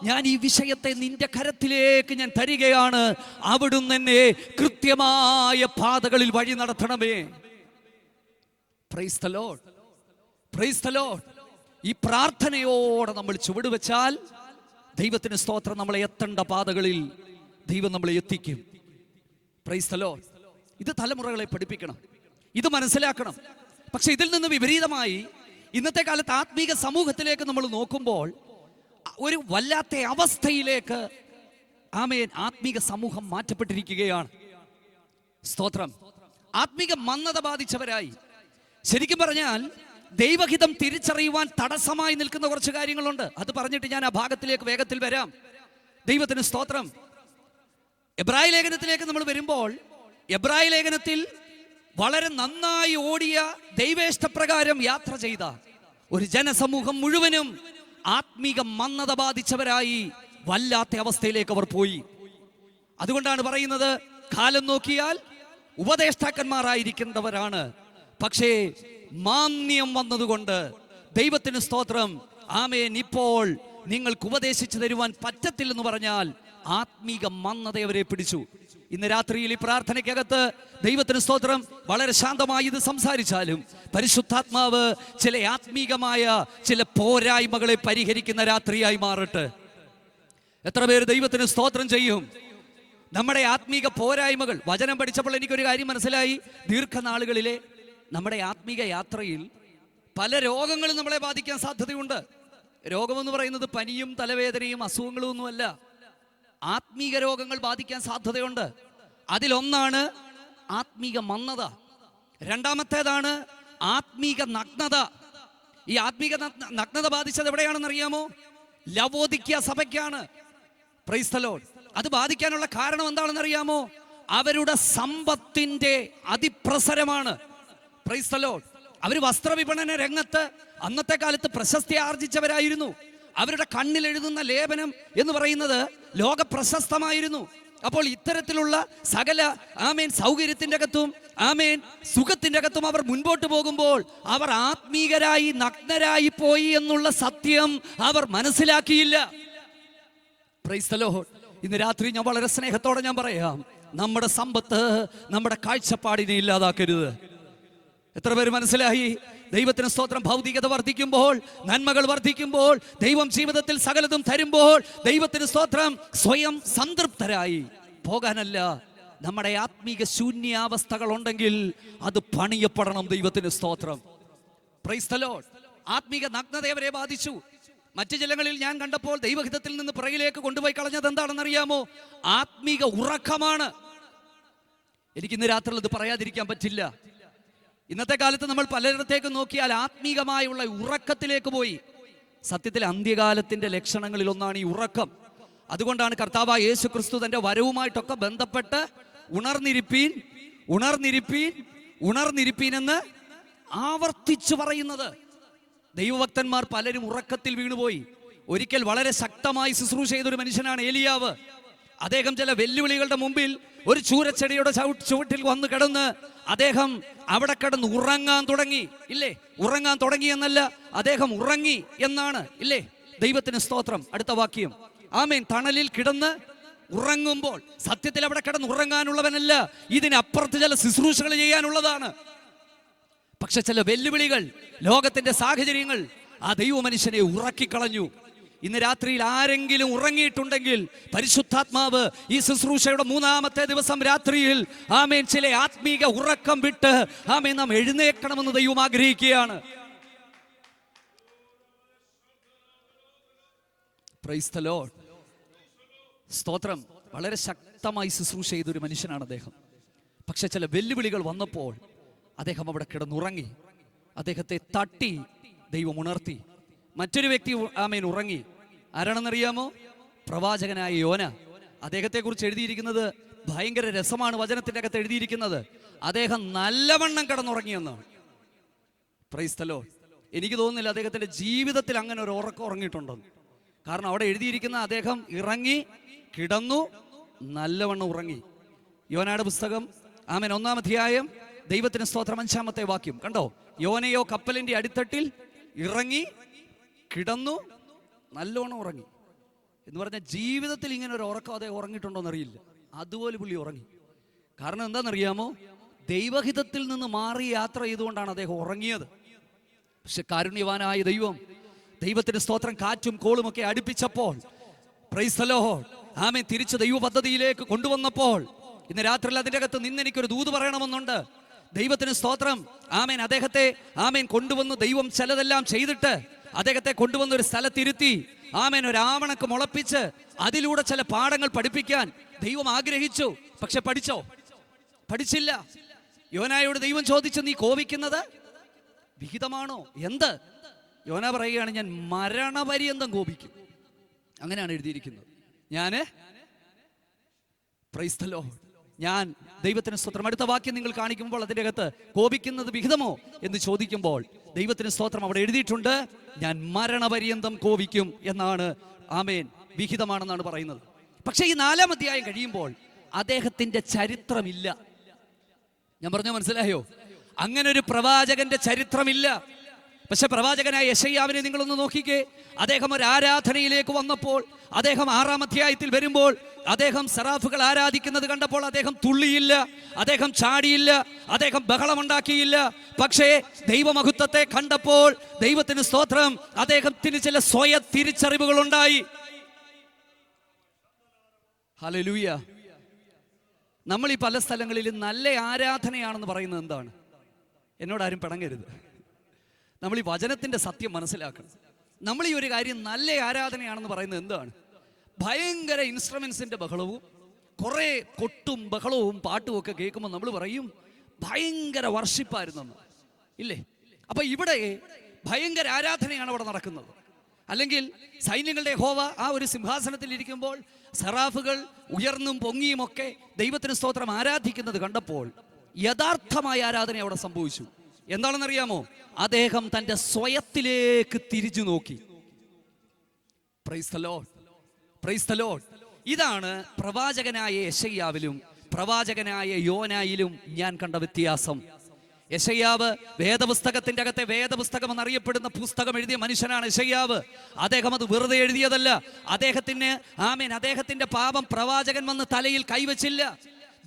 ഞാൻ ഈ വിഷയത്തെ നിന്റെ കരത്തിലേക്ക് ഞാൻ തരികയാണ്, അവിടുന്ന് എന്നെ കൃത്യമായ പാതകളിൽ വഴി നടത്തണമേ. Price the lord. Praise the Lord. ഈ പ്രാർത്ഥനയോടെ നമ്മൾ ചുവട് വെച്ചാൽ ദൈവത്തിന് സ്തോത്രം നമ്മളെ എത്തേണ്ട പാതകളിൽ ദൈവം നമ്മളെ എത്തിക്കും. Price the Lord. ഇത് തലമുറകളെ പഠിപ്പിക്കണം, ഇത് മനസ്സിലാക്കണം. പക്ഷെ ഇതിൽ നിന്ന് വിപരീതമായി ഇന്നത്തെ കാലത്ത് ആത്മീക സമൂഹത്തിലേക്ക് നമ്മൾ നോക്കുമ്പോൾ ഒരു വല്ലാത്ത അവസ്ഥയിലേക്ക് ആമേൻ ആത്മീക സമൂഹം മാറ്റപ്പെട്ടിരിക്കുകയാണ്. സ്തോത്രം. ആത്മീക മന്ദത ബാധിച്ചവരായി. ശരിക്കും പറഞ്ഞാൽ ദൈവഹിതം തിരിച്ചറിയുവാൻ തടസ്സമായി നിൽക്കുന്ന കുറച്ച് കാര്യങ്ങളുണ്ട്. അത് പറഞ്ഞിട്ട് ഞാൻ ആ ഭാഗത്തിലേക്ക് വേഗത്തിൽ വരാം. ദൈവത്തിന് സ്തോത്രം. എബ്രായ ലേഖനത്തിലേക്ക് നമ്മൾ വരുമ്പോൾ, എബ്രായ ലേഖനത്തിൽ വളരെ നന്നായി ഓടിയ ദൈവേഷ്ടപ്രകാരം യാത്ര ചെയ്ത ഒരു ജനസമൂഹം മുഴുവനും ആത്മീക മന്ദത ബാധിച്ചവരായി വല്ലാത്ത അവസ്ഥയിലേക്ക് അവർ പോയി. അതുകൊണ്ടാണ് പറയുന്നത്, കാലം നോക്കിയാൽ ഉപദേഷ്ടാക്കന്മാരായിരിക്കേണ്ടവരാണ്, പക്ഷേ മാന്യം വന്നതുകൊണ്ട് ദൈവത്തിന് സ്തോത്രം ആമേൻ ഇപ്പോൾ നിങ്ങൾക്ക് ഉപദേശിച്ചു തരുവാൻ പറ്റത്തില്ലെന്ന് പറഞ്ഞാൽ ആത്മീക മന്ദത അവരെ പിടിച്ചു. ഇന്ന് രാത്രിയിൽ ഈ പ്രാർത്ഥനയ്ക്കകത്ത് ദൈവത്തിന് സ്തോത്രം വളരെ ശാന്തമായി ഇത് സംസാരിച്ചാലും പരിശുദ്ധാത്മാവ് ചില ആത്മീകമായ ചില പോരായ്മകളെ പരിഹരിക്കുന്ന രാത്രിയായി മാറട്ടെ. എത്ര പേര് ദൈവത്തിന് സ്തോത്രം ചെയ്യും? നമ്മുടെ ആത്മീക പോരായ്മകൾ വചനം പഠിച്ചപ്പോൾ എനിക്കൊരു കാര്യം മനസ്സിലായി. ദീർഘനാളുകളിലെ നമ്മുടെ ആത്മീക യാത്രയിൽ പല രോഗങ്ങളും നമ്മളെ ബാധിക്കാൻ സാധ്യതയുണ്ട്. രോഗമെന്ന് പറയുന്നത് പനിയും തലവേദനയും അസുഖങ്ങളും ഒന്നുമല്ല. ആത്മീക രോഗങ്ങൾ ബാധിക്കാൻ സാധ്യതയുണ്ട്. അതിലൊന്നാണ് ആത്മീക മന്ദത, രണ്ടാമത്തേതാണ് ആത്മീക നഗ്നത. ഈ ആത്മീക നഗ്നത ബാധിച്ചത് എവിടെയാണെന്ന് അറിയാമോ? ലവോദിക്യ സഭയ്ക്കാണ്. Praise the lord. അത് ബാധിക്കാനുള്ള കാരണം എന്താണെന്ന് അറിയാമോ? അവരുടെ സമ്പത്തിന്റെ അതിപ്രസരമാണ്. Praise the lord. അവർ വസ്ത്രവിപണന രംഗത്ത് അന്നത്തെ കാലത്ത് പ്രശസ്തി ആർജിച്ചവരായിരുന്നു. അവരുടെ കണ്ണിൽ എഴുതുന്ന ലേപനം എന്ന് പറയുന്നത് ലോക പ്രശസ്തമായിരുന്നു. അപ്പോൾ ഇത്തരത്തിലുള്ള സകല സൗകര്യത്തിന്റെ അകത്തും സുഖത്തിന്റെ അകത്തും അവർ മുൻപോട്ട് പോകുമ്പോൾ അവർ ആത്മീകരായി നഗ്നരായി പോയി എന്നുള്ള സത്യം അവർ മനസ്സിലാക്കിയില്ല. Praise the lord. ഇന്ന് രാത്രി ഞാൻ വളരെ സ്നേഹത്തോടെ ഞാൻ പറയാം, നമ്മുടെ സമ്പത്ത് നമ്മുടെ കാഴ്ചപ്പാടിനെ ഇല്ലാതാക്കരുത്. എത്ര പേര് മനസ്സിലായി? ദൈവത്തിന് സ്തോത്രം. ഭൗതികത വർദ്ധിക്കുമ്പോൾ, നന്മകൾ വർദ്ധിക്കുമ്പോൾ, ദൈവം ജീവിതത്തിൽ സകലതും തരുമ്പോൾ ദൈവത്തിന് സ്തോത്രം സ്വയം സംതൃപ്തരായി പോകാനല്ല. നമ്മുടെ ആത്മീക ശൂന്യാവസ്ഥകൾ ഉണ്ടെങ്കിൽ അത് പണിയപ്പെടണം. ദൈവത്തിന് സ്തോത്രം. Price the Lord. ആത്മീക നഗ്നത അവരെ ബാധിച്ചു. മറ്റു ജില്ലകളിൽ ഞാൻ കണ്ടപ്പോൾ ദൈവഹിതത്തിൽ നിന്ന് പുറകിലേക്ക് കൊണ്ടുപോയി കളഞ്ഞത് എന്താണെന്നറിയാമോ? ആത്മീക ഉറക്കമാണ്. എനിക്കിന്ന് രാത്രി ഇത് പറയാതിരിക്കാൻ പറ്റില്ല. ഇന്നത്തെ കാലത്ത് നമ്മൾ പലയിടത്തേക്ക് നോക്കിയാൽ ആത്മീകമായുള്ള ഉറക്കത്തിലേക്ക് പോയി. സത്യത്തിൽ അന്ത്യകാലത്തിന്റെ ലക്ഷണങ്ങളിൽ ഒന്നാണ് ഈ ഉറക്കം. അതുകൊണ്ടാണ് കർത്താവായ യേശു ക്രിസ്തു തന്റെ വരവുമായിട്ടൊക്കെ ബന്ധപ്പെട്ട് ഉണർന്നിരിപ്പീൻ, ഉണർന്നിരിപ്പീൻ, ഉണർന്നിരിപ്പീൻ എന്ന് ആവർത്തിച്ചു പറയുന്നത്. ദൈവഭക്തന്മാർ പലരും ഉറക്കത്തിൽ വീണുപോയി. ഒരിക്കൽ വളരെ ശക്തമായി ശുശ്രൂഷ ചെയ്തൊരു മനുഷ്യനാണ് ഏലിയാവ്. അദ്ദേഹം ചില വെല്ലുവിളികളുടെ മുമ്പിൽ ഒരു ചൂരച്ചെടിയുടെ ചുവട്ടിൽ വന്ന് കിടന്ന് അദ്ദേഹം അവിടെ കിടന്ന് ഉറങ്ങാൻ തുടങ്ങി. ഇല്ലേ? ഉറങ്ങാൻ തുടങ്ങി എന്നല്ല, അദ്ദേഹം ഉറങ്ങി എന്നാണ്. ഇല്ലേ? ദൈവത്തിന് സ്തോത്രം. അടുത്ത വാക്യം. ആമേൻ. തണലിൽ കിടന്ന് ഉറങ്ങുമ്പോൾ സത്യത്തിൽ അവിടെ കിടന്ന് ഉറങ്ങാനുള്ളവനല്ല, ഇതിനപ്പുറത്ത് ചില ശുശ്രൂഷകൾ ചെയ്യാനുള്ളതാണ്. പക്ഷെ ചില വെല്ലുവിളികൾ, ലോകത്തിന്റെ സാഹചര്യങ്ങൾ ആ ദൈവ മനുഷ്യനെ ഉറക്കിക്കളഞ്ഞു. ഇന്ന് രാത്രിയിൽ ആരെങ്കിലും ഉറങ്ങിയിട്ടുണ്ടെങ്കിൽ പരിശുദ്ധാത്മാവ് ഈ ശുശ്രൂഷയുടെ 3-ാമത്തെ ദിവസം രാത്രിയിൽ ചില ആത്മീക ഉറക്കം വിട്ട് നാം എഴുന്നേൽക്കണമെന്ന് ദൈവം ആഗ്രഹിക്കുകയാണ്. Price the Lord. സ്തോത്രം. വളരെ ശക്തമായി ശുശ്രൂഷ ചെയ്തൊരു മനുഷ്യനാണ് അദ്ദേഹം. പക്ഷെ ചില വെല്ലുവിളികൾ വന്നപ്പോൾ അദ്ദേഹം അവിടെ കിടന്നുറങ്ങി. അദ്ദേഹത്തെ തട്ടി ദൈവം ഉണർത്തി. മറ്റൊരു വ്യക്തി ഉറങ്ങി. ആരാണെന്നറിയാമോ? പ്രവാചകനായ യോന. അദ്ദേഹത്തെ കുറിച്ച് എഴുതിയിരിക്കുന്നത് ഭയങ്കര രസമാണ്. വചനത്തിന്റെ അകത്ത് എഴുതിയിരിക്കുന്നത് അദ്ദേഹം നല്ലവണ്ണം കിടന്നുറങ്ങിയെന്നാണ്. Price the Lord. എനിക്ക് തോന്നുന്നില്ല അദ്ദേഹത്തിന്റെ ജീവിതത്തിൽ അങ്ങനെ ഒരു ഉറക്കം ഉറങ്ങിയിട്ടുണ്ടെന്ന്. കാരണം അവിടെ എഴുതിയിരിക്കുന്ന അദ്ദേഹം ഇറങ്ങി, കിടന്നു, നല്ലവണ്ണം ഉറങ്ങി. യോനയുടെ പുസ്തകം 1-ാം അധ്യായം ദൈവത്തിന് സ്തോത്രം 5-ാമത്തെ വാക്യം കണ്ടോ? യോനയോ കപ്പലിന്റെ അടിത്തട്ടിൽ ഇറങ്ങി, കിടന്നു, നല്ലോണം ഉറങ്ങി എന്ന് പറഞ്ഞാൽ ജീവിതത്തിൽ ഇങ്ങനെ ഒരു ഉറക്കം അദ്ദേഹം ഉറങ്ങിയിട്ടുണ്ടോന്ന് അറിയില്ല. അതുപോലെ പുള്ളി ഉറങ്ങി. കാരണം എന്താണെന്നറിയാമോ? ദൈവഹിതത്തിൽ നിന്ന് മാറി യാത്ര ചെയ്തുകൊണ്ടാണ് അദ്ദേഹം ഉറങ്ങിയത്. പക്ഷെ കാരുണ്യവാനായ ദൈവത്തിന് സ്തോത്രം കാറ്റും കോളും ഒക്കെ അടുപ്പിച്ചപ്പോൾ, പ്രൈസ് ദി ലോർഡ്, തിരിച്ച് ദൈവ പദ്ധതിയിലേക്ക് കൊണ്ടുവന്നപ്പോൾ ഇന്ന് രാത്രിയിൽ അതിൻ്റെ അകത്ത് നിന്ന് എനിക്കൊരു ദൂത് പറയണമെന്നുണ്ട്. ദൈവത്തിന് സ്തോത്രം. അദ്ദേഹത്തെ കൊണ്ടുവന്ന് ദൈവം ചിലതെല്ലാം ചെയ്തിട്ട് അദ്ദേഹത്തെ കൊണ്ടുവന്ന് ഒരു സ്ഥലത്തിരുത്തി ഒരു ആവണക്ക് മുളപ്പിച്ച് അതിലൂടെ ചില പാഠങ്ങൾ പഠിപ്പിക്കാൻ ദൈവം ആഗ്രഹിച്ചു. പക്ഷെ പഠിച്ചില്ല. യോനായോട് ദൈവം ചോദിച്ചു, നീ കോപിക്കുന്നത് വിഹിതമാണോ? എന്ത്? യോന പറയുകയാണ്, ഞാൻ മരണപര്യന്തം കോപിക്കും. അങ്ങനെയാണ് എഴുതിയിരിക്കുന്നത്. പ്രൈസ് ദി ലോർഡ്, ഞാൻ ദൈവത്തിന് സ്തോത്രം. അടുത്ത വാക്യം നിങ്ങൾ കാണിക്കുമ്പോൾ അതിൻ്റെ അകത്ത് കോപിക്കുന്നത് വിഹിതമോ എന്ന് ചോദിക്കുമ്പോൾ ദൈവത്തിന് സ്തോത്രം അവിടെ എഴുതിയിട്ടുണ്ട്, ഞാൻ മരണപര്യന്തം കോപിക്കും എന്നാണ്. വിഹിതമാണെന്നാണ് പറയുന്നത്. പക്ഷെ ഈ 4-ാം അധ്യായം കഴിയുമ്പോൾ അദ്ദേഹത്തിന്റെ ചരിത്രമില്ല. ഞാൻ പറഞ്ഞ മനസ്സിലായോ? അങ്ങനെ ഒരു പ്രവാചകന്റെ ചരിത്രമില്ല. പക്ഷെ പ്രവാചകനായ യെശയ്യാവിനെ നിങ്ങളൊന്ന് നോക്കിക്കേ. അദ്ദേഹം ഒരു ആരാധനയിലേക്ക് വന്നപ്പോൾ, അദ്ദേഹം 6-ാം അധ്യായത്തിൽ വരുമ്പോൾ അദ്ദേഹം സെറാഫുകൾ ആരാധിക്കുന്നത് കണ്ടപ്പോൾ അദ്ദേഹം തുള്ളിയില്ല, അദ്ദേഹം ചാടിയില്ല, അദ്ദേഹം ബഹളമുണ്ടാക്കിയില്ല. പക്ഷേ ദൈവമഹത്വത്തെ കണ്ടപ്പോൾ ദൈവത്തിന് സ്തോത്രം, അദ്ദേഹത്തിന് ചില സ്വയ തിരിച്ചറിവുകൾ ഉണ്ടായി. ഹല്ലേലൂയ. നമ്മൾ ഈ പല സ്ഥലങ്ങളിലും നല്ല ആരാധനയാണെന്ന് പറയുന്നത് എന്താണ്? എന്നോടാരും പിണങ്ങരുത്. നമ്മൾ ഈ വചനത്തിന്റെ സത്യം മനസ്സിലാക്കണം. നമ്മൾ ഈ ഒരു കാര്യം നല്ല ആരാധനയാണെന്ന് പറയുന്നത് എന്താണ്? ഭയങ്കര ഇൻസ്ട്രുമെന്റ്സിന്റെ ബഹളവും കുറെ കൊട്ടും ബഹളവും പാട്ടും ഒക്കെ കേൾക്കുമ്പോൾ നമ്മൾ പറയും ഭയങ്കര വർഷിപ്പായിരുന്നു, ഇല്ലേ? അപ്പൊ ഇവിടെ ഭയങ്കര ആരാധനയാണ് അവിടെ നടക്കുന്നത്. അല്ലെങ്കിൽ സൈന്യങ്ങളുടെ യഹോവ ആ ഒരു സിംഹാസനത്തിൽ ഇരിക്കുമ്പോൾ സെറാഫുകൾ ഉയർന്നും പൊങ്ങിയും ഒക്കെ ദൈവത്തിന് സ്തോത്രം ആരാധിക്കുന്നത് കണ്ടപ്പോൾ യഥാർത്ഥമായ ആരാധന അവിടെ സംഭവിച്ചു. എന്താണെന്നറിയാമോ? അദ്ദേഹം തൻ്റെ സ്വയത്തിലേക്ക് തിരിച്ചു നോക്കി. Price the lord, praise the Lord. ഇതാണ് പ്രവാചകനായ യെശയ്യാവിലും പ്രവാചകനായ യോനായിലും ഞാൻ കണ്ട വ്യത്യാസം. യെശയ്യാവ് വേദപുസ്തകത്തിന്റെ അകത്തെ വേദപുസ്തകം എന്നറിയപ്പെടുന്ന പുസ്തകം എഴുതിയ മനുഷ്യനാണ് യെശയ്യാവ്. അദ്ദേഹം അത് വെറുതെ എഴുതിയതല്ല. അദ്ദേഹത്തിന്റെ പാപം പ്രവാചകൻ വന്ന് തലയിൽ കൈവച്ചില്ല.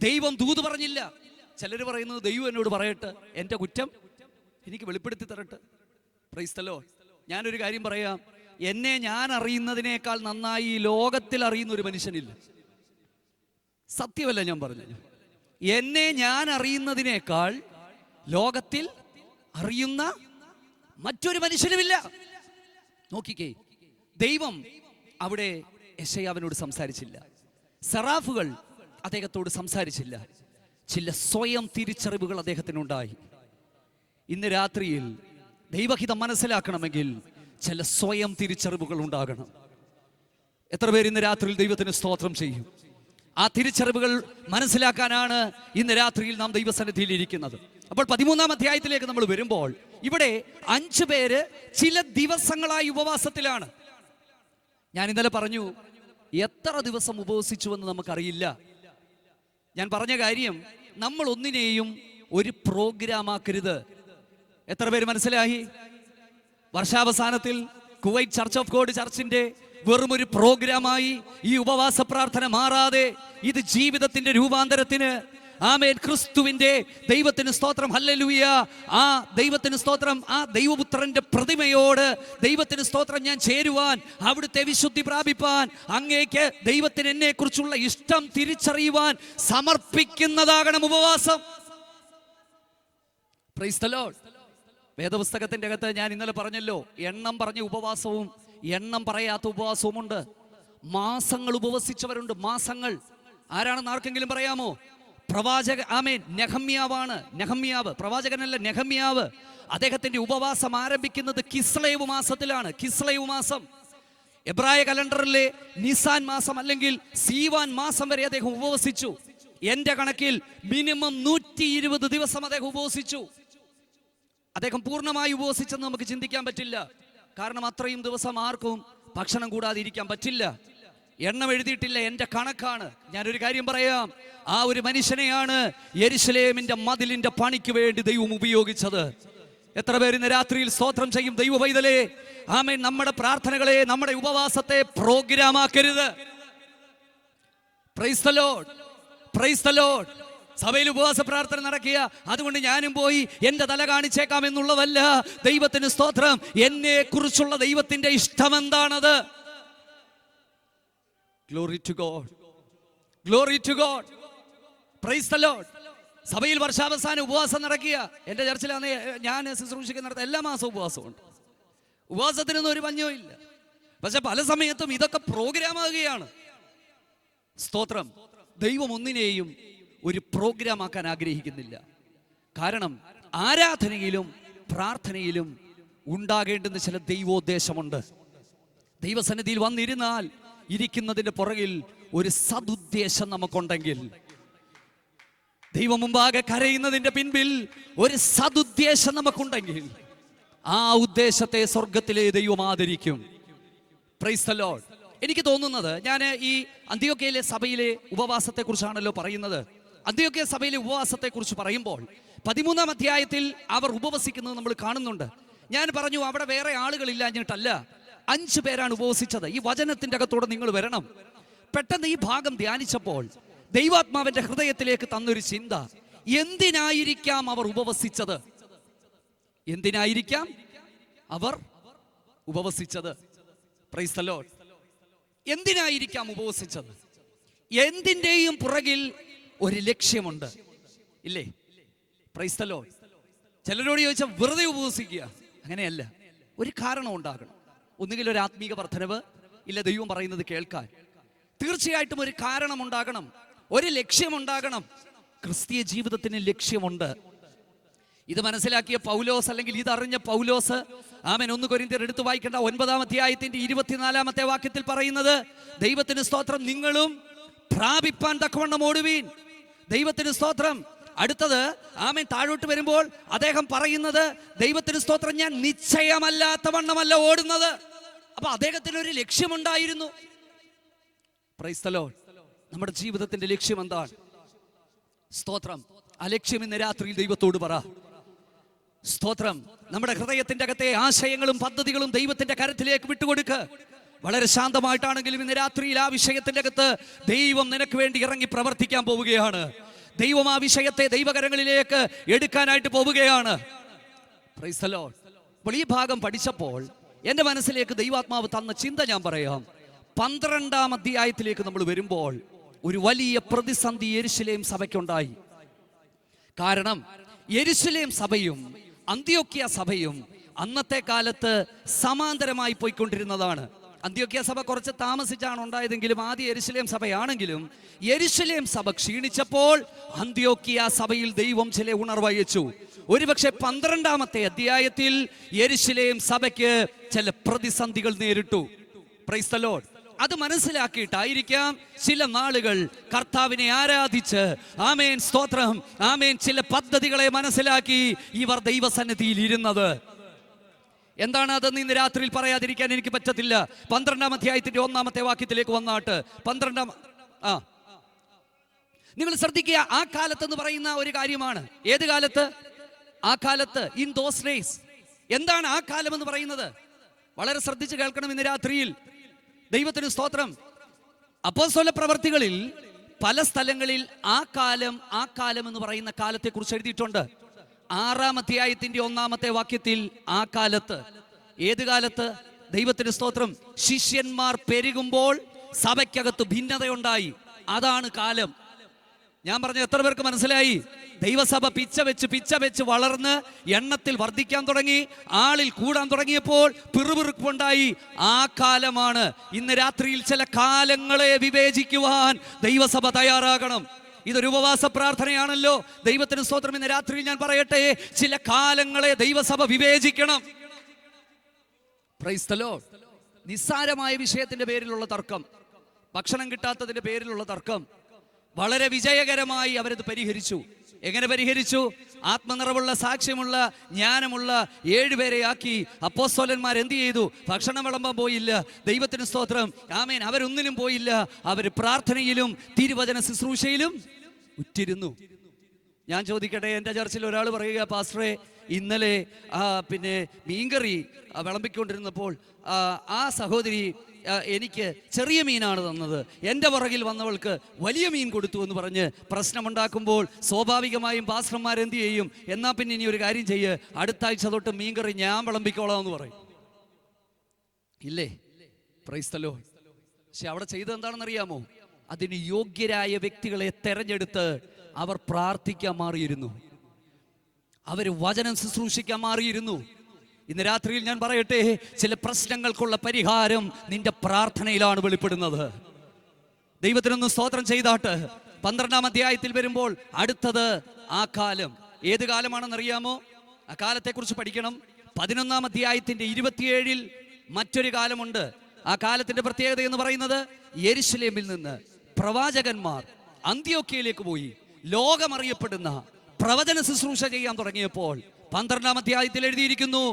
ദൈവം ദൂത് പറഞ്ഞില്ല. ചിലർ പറയുന്നത് ദൈവം എന്നോട് പറയട്ടെ, എൻ്റെ കുറ്റം എനിക്ക് വെളിപ്പെടുത്തി തരട്ടെ. Price the Lord. ഞാനൊരു കാര്യം പറയാം, എന്നെ ഞാൻ അറിയുന്നതിനേക്കാൾ നന്നായി ഈ ലോകത്തിൽ അറിയുന്ന ഒരു മനുഷ്യനില്ല. സത്യമല്ല ഞാൻ പറഞ്ഞത്. എന്നെ ഞാൻ അറിയുന്നതിനേക്കാൾ ലോകത്തിൽ അറിയുന്ന മറ്റൊരു മനുഷ്യനുമില്ല. നോക്കിക്കേ, ദൈവം അവിടെ യെശയ്യാവിനോട് സംസാരിച്ചില്ല. സെറാഫുകൾ അദ്ദേഹത്തോട് സംസാരിച്ചില്ല. ചില സ്വയം തിരിച്ചറിവുകൾ അദ്ദേഹത്തിനുണ്ടായി. ഇന്ന് രാത്രിയിൽ ദൈവഹിതം മനസ്സിലാക്കണമെങ്കിൽ ചില സ്വയം തിരിച്ചറിവുകൾ ഉണ്ടാകണം. എത്ര പേര് ഇന്ന് രാത്രിയിൽ ദൈവത്തിന് സ്തോത്രം ചെയ്യും? ആ തിരിച്ചറിവുകൾ മനസ്സിലാക്കാനാണ് ഇന്ന് രാത്രിയിൽ നാം ദൈവസന്നിധിയിൽ ഇരിക്കുന്നത്. അപ്പോൾ 13-ാം അധ്യായത്തിലേക്ക് നമ്മൾ വരുമ്പോൾ ഇവിടെ 5 പേര് ചില ദിവസങ്ങളായി ഉപവാസത്തിലാണ്. ഞാൻ ഇന്നലെ പറഞ്ഞു, എത്ര ദിവസം ഉപവസിച്ചുവെന്ന് നമുക്കറിയില്ല. ഞാൻ പറഞ്ഞ കാര്യം, നമ്മൾ ഒന്നിനെയും ഒരു പ്രോഗ്രാം ആക്കരുത്. എത്ര പേര് മനസ്സിലായി? വർഷാവസാനത്തിൽ കുവൈറ്റ് ചർച്ച് ഓഫ് ഗോഡ് ചർച്ചിന്റെ വെറും ഒരു പ്രോഗ്രാമായി ഈ ഉപവാസ പ്രാർത്ഥന മാറാതെ ഇത് ജീവിതത്തിന്റെ രൂപാന്തരത്തിന്, ആമേൻ, ക്രിസ്തുവിന്റെ ദൈവത്തിന് സ്തോത്രം, ഹല്ലേലൂയ, ആ ദൈവത്തിന് സ്തോത്രം, ആ ദൈവപുത്രന്റെ പ്രതിമയോട് ദൈവത്തിന് സ്തോത്രം ഞാൻ ചേരുവാൻ, അവിടുത്തെ വിശുദ്ധി പ്രാപിപ്പാൻ, അങ്ങേക്ക് ദൈവത്തിന് എന്നെ കുറിച്ചുള്ള ഇഷ്ടം തിരിച്ചറിയുവാൻ സമർപ്പിക്കുന്നതാകണം ഉപവാസം. Price the Lord. വേദപുസ്തകത്തിന്റെ അകത്ത് ഞാൻ ഇന്നലെ പറഞ്ഞല്ലോ, എണ്ണം പറഞ്ഞ ഉപവാസവും എണ്ണം പറയാത്ത ഉപവാസവുമുണ്ട്. മാസങ്ങൾ ഉപവസിച്ചവരുണ്ട്, മാസങ്ങൾ. ആരാണെന്ന് ആർക്കെങ്കിലും പറയാമോ? പ്രവാചക, ആമേൻ, നെഹമ്യാവാണ്. നെഹമ്യാവ് പ്രവാചകനല്ല, നെഹമ്യാവ്. അദ്ദേഹത്തിന്റെ ഉപവാസം ആരംഭിക്കുന്നത് കിസ്ലേവ് മാസത്തിലാണ്. കിസ്ലേവ് മാസം എബ്രായ കലണ്ടറിലെ നിസാൻ മാസം അല്ലെങ്കിൽ സീവാൻ മാസം വരെ അദ്ദേഹം ഉപവസിച്ചു. എന്റെ കണക്കിൽ മിനിമം 120 ദിവസം അദ്ദേഹം ഉപവസിച്ചു. അദ്ദേഹം പൂർണ്ണമായി ഉപവസിച്ചെന്ന് നമുക്ക് ചിന്തിക്കാൻ പറ്റില്ല. കാരണം അത്രയും ദിവസം ആർക്കും ഭക്ഷണം കൂടാതെ ഇരിക്കാൻ പറ്റില്ല. എണ്ണം എഴുതിയിട്ടില്ല, എൻ്റെ കണക്കാണ്. ഞാനൊരു കാര്യം പറയാം, ആ ഒരു മനുഷ്യനെയാണ് യെരുശലേമിന്റെ മതിലിന്റെ പണിക്ക് വേണ്ടി ദൈവം ഉപയോഗിച്ചത്. എത്ര പേര് ഇന്ന് രാത്രിയിൽ സ്തോത്രം ചെയ്യും? ദൈവ പൈതലേ, ആമേൻ, നമ്മുടെ പ്രാർത്ഥനകളെ, നമ്മുടെ ഉപവാസത്തെ പ്രോഗ്രാം ആക്കരുത്. Praise the lord, praise the Lord. സഭയിൽ ഉപവാസ പ്രാർത്ഥന നടക്കുക, അതുകൊണ്ട് ഞാനും പോയി എൻ്റെ തല കാണിച്ചേക്കാം എന്നുള്ളതല്ല. ദൈവത്തിന് സ്തോത്രം, എന്നെ കുറിച്ചുള്ള ദൈവത്തിന്റെ ഇഷ്ടം എന്താണത്? Glory to God, glory to God, praise the Lord. സഭയിൽ വർഷാവസാനം ഉപവാസം നടക്കുക. എൻ്റെ ചർച്ചിലാണ് ഞാൻ ശുശ്രൂഷിക്കുന്നിടത്ത് എല്ലാ മാസവും ഉപവാസമുണ്ട്. ഉപവാസത്തിനൊന്നും ഒരു പഞ്ഞവും ഇല്ല. പക്ഷെ പല സമയത്തും ഇതൊക്കെ പ്രോഗ്രാം ആകുകയാണ്. സ്തോത്രം. ദൈവം ഒന്നിനെയും ഒരു പ്രോഗ്രാം ആക്കാൻ ആഗ്രഹിക്കുന്നില്ല. കാരണം ആരാധനയിലും പ്രാർത്ഥനയിലും ഉണ്ടാകേണ്ടുന്ന ചില ദൈവോദ്ദേശമുണ്ട്. ദൈവസന്നിധിയിൽ വന്നിരുന്നാൽ ഇരിക്കുന്നതിന്റെ പുറകിൽ ഒരു സതുദ്ദേശം നമുക്കുണ്ടെങ്കിൽ, ദൈവം മുമ്പാകെ കരയുന്നതിന്റെ പിൻപിൽ ഒരു സതുദ്ദേശം നമുക്കുണ്ടെങ്കിൽ, ആ ഉദ്ദേശത്തെ സ്വർഗത്തിലെ ദൈവം ആദരിക്കും. Price the Lord. എനിക്ക് തോന്നുന്നത്, ഞാൻ ഈ അന്ത്യോക്യയിലെ സഭയിലെ ഉപവാസത്തെ കുറിച്ചാണല്ലോ പറയുന്നത്. അന്ത്യോക്യ സഭയിലെ ഉപവാസത്തെ കുറിച്ച് പറയുമ്പോൾ 13-ാം അധ്യായത്തിൽ അവർ ഉപവസിക്കുന്നത് നമ്മൾ കാണുന്നുണ്ട്. ഞാൻ പറഞ്ഞു, അവിടെ വേറെ ആളുകളില്ലാഞ്ഞിട്ടല്ല, 5 പേരാണ് ഉപവസിച്ചത്. ഈ വചനത്തിന്റെ അകത്തോടെ നിങ്ങൾ വരണം. പെട്ടെന്ന് ഈ ഭാഗം ധ്യാനിച്ചപ്പോൾ ദൈവാത്മാവിന്റെ ഹൃദയത്തിലേക്ക് തന്നൊരു ചിന്ത, എന്തിനായിരിക്കാം അവർ ഉപവസിച്ചത്? എന്തിനായിരിക്കാം അവർ ഉപവസിച്ചത്? Praise the lord. എന്തിനായിരിക്കാം ഉപവസിച്ചത്? എന്തിൻ്റെയും പുറകിൽ ഒരു ലക്ഷ്യമുണ്ട്, ഇല്ലേ? Praise the lord. ചിലരോട് ചോദിച്ചാൽ വെറുതെ ഉപവസിക്കുക, അങ്ങനെയല്ല. ഒരു കാരണം ഉണ്ടാകണം. ഒന്നുകിൽ ഒരു ആത്മീക വർധനവ്, ഇല്ല ദൈവം പറയുന്നത് കേൾക്കാൻ. തീർച്ചയായിട്ടും ഒരു കാരണം ഉണ്ടാകണം, ഒരു ലക്ഷ്യമുണ്ടാകണം. ക്രിസ്തീയ ജീവിതത്തിന് ലക്ഷ്യമുണ്ട്. ഇത് മനസ്സിലാക്കിയ പൗലോസ്, അല്ലെങ്കിൽ ഇതറിഞ്ഞ പൗലോസ്, ആമേൻ, 1 കൊരിന്ത്യർ എടുത്തു വായിക്കേണ്ട 9-ാം അധ്യായത്തിന്റെ 24-ാമത്തെ വാക്യത്തിൽ പറയുന്നത്, ദൈവത്തിന് സ്തോത്രം, നിങ്ങളും പ്രാപിപ്പാൻ തക്കവണ്ണം ഓടുവീൻ. ദൈവത്തിന് സ്തോത്രം. അടുത്തത്, ആമേൻ, താഴോട്ട് വരുമ്പോൾ അദ്ദേഹം പറയുന്നത്, ദൈവത്തിന് സ്തോത്രം, ഞാൻ നിശ്ചയമല്ലാത്ത വണ്ണമല്ല ഓടുന്നത്. അപ്പൊ അദ്ദേഹത്തിന് ഒരു ലക്ഷ്യമുണ്ടായിരുന്നു. Price the Lord. നമ്മുടെ ജീവിതത്തിന്റെ ലക്ഷ്യം എന്താണ്? സ്തോത്രം. ആ ലക്ഷ്യം ഇന്ന് രാത്രിയിൽ ദൈവത്തോട് പറ. സ്തോത്രം. നമ്മുടെ ഹൃദയത്തിന്റെ അകത്തെ ആശയങ്ങളും പദ്ധതികളും ദൈവത്തിന്റെ കരത്തിലേക്ക് വിട്ടുകൊടുക്ക. വളരെ ശാന്തമായിട്ടാണെങ്കിലും ഇന്ന് രാത്രിയിൽ ആ വിഷയത്തിന്റെ അകത്ത് ദൈവം നിനക്ക് വേണ്ടി ഇറങ്ങി പ്രവർത്തിക്കാൻ പോവുകയാണ്. ദൈവം ആ വിഷയത്തെ ദൈവകരങ്ങളിലേക്ക് എടുക്കാനായിട്ട് പോവുകയാണ്. Price the Lord. അപ്പോൾ ഈ ഭാഗം പഠിച്ചപ്പോൾ എൻ്റെ മനസ്സിലേക്ക് ദൈവാത്മാവ് തന്ന ചിന്ത ഞാൻ പറയാം. 12-ാം അധ്യായത്തിലേക്ക് നമ്മൾ വരുമ്പോൾ ഒരു വലിയ പ്രതിസന്ധി യെരുശലേം സഭയ്ക്കുണ്ടായി. കാരണം യെരുശലേം സഭയും അന്ത്യോക്യ സഭയും അന്നത്തെ കാലത്ത് സമാന്തരമായി പോയിക്കൊണ്ടിരുന്നതാണ്. അന്ത്യോക്യ സഭ കുറച്ച് താമസിച്ചാണ് ഉണ്ടായതെങ്കിലും ആദ്യ യെരുശലേം സഭയാണെങ്കിലും യെരുശലേം സഭ ക്ഷീണിച്ചപ്പോൾ അന്ത്യോക്യ സഭയിൽ ദൈവം ചില ഉണർവയച്ചു. ഒരുപക്ഷെ 12-ാമത്തെ അധ്യായത്തിൽ യെരുശലേം സഭയ്ക്ക് ചില പ്രതിസന്ധികൾ നേരിട്ടു. Price the lord. അത് മനസ്സിലാക്കിയിട്ടായിരിക്കാം ചില നാളുകൾ കർത്താവിനെ ആരാധിച്ച്, ആമേൻ, സ്തോത്രം, ആമേൻ, ചില പദ്ധതികളെ മനസ്സിലാക്കി ഇവർ ദൈവസന്നിധിയിൽ ഇരുന്നത്. എന്താണ് അതെന്ന് ഇന്ന് രാത്രിയിൽ പറയാതിരിക്കാൻ എനിക്ക് പറ്റത്തില്ല. 12-ാം അധ്യായത്തിന്റെ 1-ാമത്തെ വാക്യത്തിലേക്ക് വന്നാട്ട് 12-ാം നിങ്ങൾ ശ്രദ്ധിക്കുക. ആ കാലത്ത് എന്ന് പറയുന്ന ഒരു കാര്യമാണ്. ഏത് കാലത്ത്? ആ കാലത്ത്, ഇൻ ദോസ് ഡേയ്സ്. എന്താണ് ആ കാലം എന്ന് പറയുന്നത്? വളരെ ശ്രദ്ധിച്ച് കേൾക്കണം ഇന്ന് രാത്രിയിൽ. ദൈവത്തിന് സ്തോത്രം. അപ്പോസ്തല പ്രവർത്തികളിൽ പല സ്ഥലങ്ങളിൽ ആ കാലം എന്ന് പറയുന്ന കാലത്തെ കുറിച്ച് എഴുതിയിട്ടുണ്ട്. 6-ാം അധ്യായത്തിന്റെ 1-ാമത്തെ വാക്യത്തിൽ ആ കാലത്ത്. ഏത് കാലത്ത്? ദൈവത്തിന് സ്തോത്രം. ശിഷ്യന്മാർ പെരുകുമ്പോൾ സഭയ്ക്കകത്ത് ഭിന്നതയുണ്ടായി. അതാണ് കാലം. ഞാൻ പറഞ്ഞ എത്ര പേർക്ക് മനസ്സിലായി? ദൈവസഭ പിച്ച വെച്ച് വളർന്ന് എണ്ണത്തിൽ വർദ്ധിക്കാൻ തുടങ്ങി, ആളിൽ കൂടാൻ തുടങ്ങിയപ്പോൾ പിറുപിറുപ്പുണ്ടായി. ആ കാലമാണ്. ഇന്ന് രാത്രിയിൽ ചില കാലങ്ങളെ വിവേചിക്കുവാൻ ദൈവസഭ തയ്യാറാകണം. ഇതൊരു ഉപവാസ പ്രാർത്ഥനയാണല്ലോ. ദൈവത്തിന് സ്തോത്രം. ഇന്ന് രാത്രിയിൽ ഞാൻ പറയട്ടെ, ചില കാലങ്ങളെ ദൈവസഭ വിവേചിക്കണം. Price the Lord. നിസ്സാരമായ വിഷയത്തിന്റെ പേരിലുള്ള തർക്കം, ഭക്ഷണം കിട്ടാത്തതിന്റെ പേരിലുള്ള തർക്കം, വളരെ വിജയകരമായി അവരത് പരിഹരിച്ചു. എങ്ങനെ പരിഹരിച്ചു? ആത്മനിറവുള്ള, സാക്ഷ്യമുള്ള, ജ്ഞാനമുള്ള 7 പേരെ ആക്കി. അപ്പോസ്തലന്മാർ എന്ത് ചെയ്തു? ഭക്ഷണം വിളമ്പാൻ പോയില്ല. ദൈവത്തിന് സ്തോത്രം, ആമേൻ, അവരൊന്നിനും പോയില്ല. അവർ പ്രാർത്ഥനയിലും തിരുവചന ശുശ്രൂഷയിലും ഉറ്റിരുന്നു. ഞാൻ ചോദിക്കട്ടെ, എൻ്റെ ചർച്ചിൽ ഒരാൾ പറയുക, പാസ്റ്ററെ, ഇന്നലെ പിന്നെ മീൻകറി വിളമ്പിക്കൊണ്ടിരുന്നപ്പോൾ ആ സഹോദരി എനിക്ക് ചെറിയ മീനാണ് തന്നത്, എൻ്റെ പുറകിൽ വന്നവൾക്ക് വലിയ മീൻ കൊടുത്തു എന്ന് പറഞ്ഞ് പ്രശ്നമുണ്ടാക്കുമ്പോൾ സ്വാഭാവികമായും പാസ്റ്റർമാർ എന്ത് ചെയ്യും? എന്നാൽ പിന്നെ ഇനി ഒരു കാര്യം ചെയ്യ്, അടുത്ത ആഴ്ച തൊട്ട് മീൻകറി ഞാൻ വിളമ്പിക്കോളാം എന്ന് പറയും. ഇല്ലേ? Praise the Lord. പക്ഷെ അവിടെ ചെയ്തത് എന്താണെന്നറിയാമോ? അതിന് യോഗ്യരായ വ്യക്തികളെ തെരഞ്ഞെടുത്ത് അവർ പ്രാർത്ഥിക്കാൻ മാറിയിരുന്നു. അവർ വചനം ശുശ്രൂഷിക്കാൻ മാറിയിരുന്നു. ഇന്ന് രാത്രിയിൽ ഞാൻ പറയട്ടെ, ചില പ്രശ്നങ്ങൾക്കുള്ള പരിഹാരം നിന്റെ പ്രാർത്ഥനയിലാണ് വെളിപ്പെടുന്നത്. ദൈവത്തിനൊന്ന് സ്തോത്രം ചെയ്താട്ട് 12-ാം അധ്യായത്തിൽ വരുമ്പോൾ അടുത്തത് ആ കാലം. ഏത് കാലമാണെന്നറിയാമോ? ആ കാലത്തെക്കുറിച്ച് പഠിക്കണം. 11-ാം അധ്യായത്തിന്റെ 27-ൽ മറ്റൊരു കാലമുണ്ട്. ആ കാലത്തിന്റെ പ്രത്യേകത എന്ന് പറയുന്നത്, യെരുശലേമിൽ നിന്ന് പ്രവാചകന്മാർ അന്ത്യോക്യയിലേക്ക് പോയി ലോകമറിയപ്പെടുന്ന പ്രവചന ശുശ്രൂഷ ചെയ്യാൻ തുടങ്ങിയപ്പോൾ 12-ാം അധ്യായത്തിൽ എഴുതിയിരിക്കുന്നു,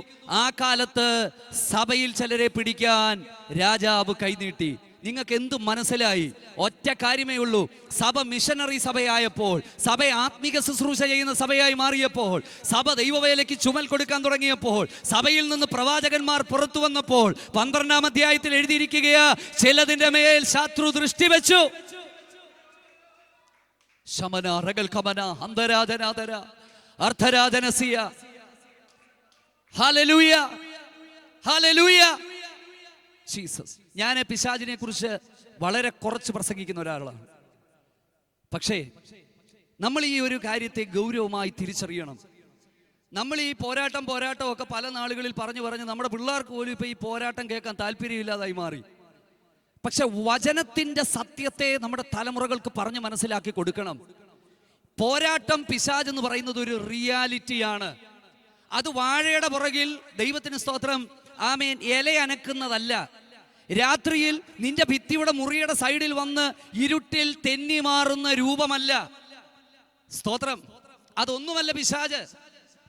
ആ കാലത്ത് സഭയിൽ ചിലരെ പിടിക്കാൻ രാജാവ് കൈനീട്ടി. നിങ്ങൾക്ക് എന്ത് മനസ്സിലായി? ഒറ്റ കാര്യമേ ഉള്ളൂ. സഭ മിഷനറി സഭയായപ്പോൾ, സഭ ആത്മീക ശുശ്രൂഷ ചെയ്യുന്ന സഭയായി മാറിയപ്പോൾ, സഭ ദൈവവേലയ്ക്ക് ചുമൽ കൊടുക്കാൻ തുടങ്ങിയപ്പോൾ, സഭയിൽ നിന്ന് പ്രവാചകന്മാർ പുറത്തു വന്നപ്പോൾ 12-ാം അധ്യായത്തിൽ എഴുതിയിരിക്കുകയാ, ചിലതിന്റെ മേൽ ശത്രു ദൃഷ്ടി വെച്ചു. ശമന റഗൽ കമന അന്തരാധനാധര അർത്ഥരാധനസിയ. Hallelujah, hallelujah, Jesus. ഞാൻ പിശാചിനെ കുറിച്ച് വളരെ കുറച്ച് പ്രസംഗിക്കുന്ന ഒരാളാണ്. പക്ഷേ നമ്മൾ ഈ ഒരു കാര്യത്തെ ഗൗരവമായി തിരിച്ചറിയണം. നമ്മൾ ഈ പോരാട്ടം ഒക്കെ പല നാളുകളിൽ പറഞ്ഞ് നമ്മുടെ പിള്ളേർക്ക് പോലും ഇപ്പൊ ഈ പോരാട്ടം കേൾക്കാൻ താല്പര്യമില്ലാതായി മാറി. പക്ഷെ വചനത്തിന്റെ സത്യത്തെ നമ്മുടെ തലമുറകൾക്ക് പറഞ്ഞ് മനസ്സിലാക്കി കൊടുക്കണം. പോരാട്ടം, പിശാച് എന്ന് പറയുന്നത് ഒരു റിയാലിറ്റിയാണ്. അത് വാഴയുടെ പുറകിൽ ദൈവത്തിന് സ്തോത്രം ആമേൻ ഇല അനക്കുന്നതല്ല. രാത്രിയിൽ നിന്റെ ഭിത്തിയുടെ മുറിയുടെ സൈഡിൽ വന്ന് ഇരുട്ടിൽ തെന്നി മാറുന്ന രൂപമല്ല. സ്തോത്രം. അതൊന്നുമല്ല പിശാച്.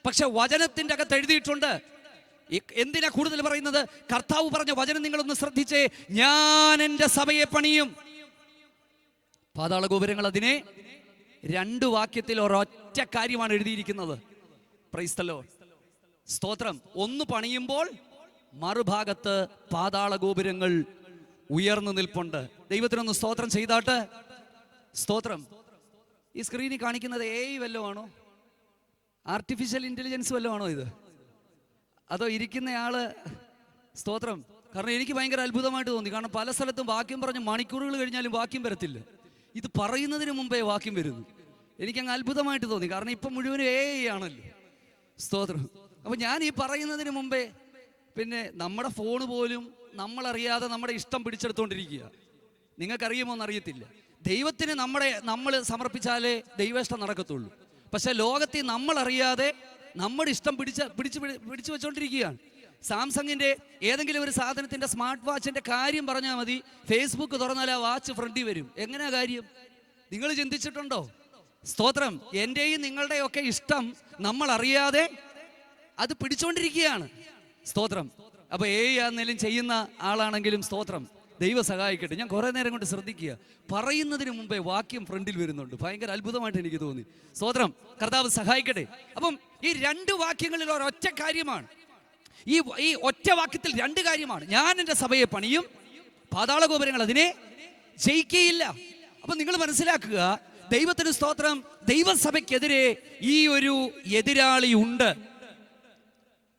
പക്ഷെ വചനത്തിന്റെ അകത്ത് എഴുതിയിട്ടുണ്ട്. എന്തിനാ കൂടുതൽ പറയുന്നത്? കർത്താവ് പറഞ്ഞ വചനം നിങ്ങളൊന്ന് ശ്രദ്ധിച്ചേ. ഞാൻ എൻ്റെ സഭയെ പണിയും. പാതാള ഗോപുരങ്ങൾ അതിനെ 2 വാക്യത്തിൽ ഒരൊറ്റ കാര്യമാണ് എഴുതിയിരിക്കുന്നത്. Price the Lord. സ്തോത്രം. ഒന്ന് പണിയുമ്പോൾ മറുഭാഗത്ത് പാതാള ഗോപുരങ്ങൾ ഉയർന്നു നിൽപ്പുണ്ട്. ദൈവത്തിനൊന്ന് സ്തോത്രം ചെയ്താട്ട്. സ്തോത്രം. ഈ സ്ക്രീനിൽ കാണിക്കുന്നത് AI വല്ലതും ആണോ? ആർട്ടിഫിഷ്യൽ ഇന്റലിജൻസ് വല്ലതും ആണോ ഇത്? അതോ ഇരിക്കുന്നയാള്? സ്തോത്രം. കാരണം എനിക്ക് ഭയങ്കര അത്ഭുതമായിട്ട് തോന്നി. കാരണം പല സ്ഥലത്തും വാക്യം പറഞ്ഞ് മണിക്കൂറുകൾ കഴിഞ്ഞാലും വാക്യം വരത്തില്ല. ഇത് പറയുന്നതിന് മുമ്പേ വാക്യം വരുന്നു. എനിക്കങ്ങ് അത്ഭുതമായിട്ട് തോന്നി. കാരണം ഇപ്പം മുഴുവനും AI ആണല്ലോ. സ്തോത്രം. അപ്പൊ ഞാൻ ഈ പറയുന്നതിന് മുമ്പേ പിന്നെ നമ്മുടെ ഫോണ് പോലും നമ്മളറിയാതെ നമ്മുടെ ഇഷ്ടം പിടിച്ചെടുത്തോണ്ടിരിക്കുക. നിങ്ങൾക്കറിയുമോ എന്നറിയത്തില്ല. ദൈവത്തിന് നമ്മൾ സമർപ്പിച്ചാലേ ദൈവേഷ്ടം നടക്കത്തുള്ളൂ. പക്ഷെ ലോകത്തിൽ നമ്മളറിയാതെ നമ്മുടെ ഇഷ്ടം പിടിച്ചു വെച്ചോണ്ടിരിക്കുകയാണ്. സാംസങ്ങിന്റെ ഏതെങ്കിലും ഒരു സാധനത്തിന്റെ സ്മാർട്ട് വാച്ചിന്റെ കാര്യം പറഞ്ഞാൽ മതി, ഫേസ്ബുക്ക് തുറന്നാൽ ആ വാച്ച് ഫ്രണ്ടിൽ വരും. എങ്ങനെയാ കാര്യം? നിങ്ങൾ ചിന്തിച്ചിട്ടുണ്ടോ? സ്തോത്രം. എന്റെയും നിങ്ങളുടെയും ഒക്കെ ഇഷ്ടം നമ്മൾ അറിയാതെ അത് പിടിച്ചോണ്ടിരിക്കുകയാണ്. സ്തോത്രം. അപ്പൊ ആണെങ്കിലും ചെയ്യുന്ന ആളാണെങ്കിലും സ്തോത്രം, ദൈവം സഹായിക്കട്ടെ. ഞാൻ കുറെ നേരം കൊണ്ട് ശ്രദ്ധിക്കുക. പറയുന്നതിന് മുമ്പേ വാക്യം ഫ്രണ്ടിൽ വരുന്നുണ്ട്. ഭയങ്കര അത്ഭുതമായിട്ട് എനിക്ക് തോന്നി. സ്തോത്രം. കർത്താവ് സഹായിക്കട്ടെ. അപ്പം ഈ 2 വാക്യങ്ങളിൽ ഒരൊറ്റ കാര്യമാണ്. ഈ ഒറ്റ വാക്യത്തിൽ 2 കാര്യമാണ്. ഞാൻ എൻ്റെ സഭയെ പണിയും, പാതാള ഗോപുരങ്ങൾ അതിനെ ജയിക്കുകയില്ല. അപ്പൊ നിങ്ങൾ മനസ്സിലാക്കുക, ദൈവത്തിന് സ്തോത്രം, ദൈവസഭയ്ക്കെതിരെ ഈ ഒരു എതിരാളി ഉണ്ട്.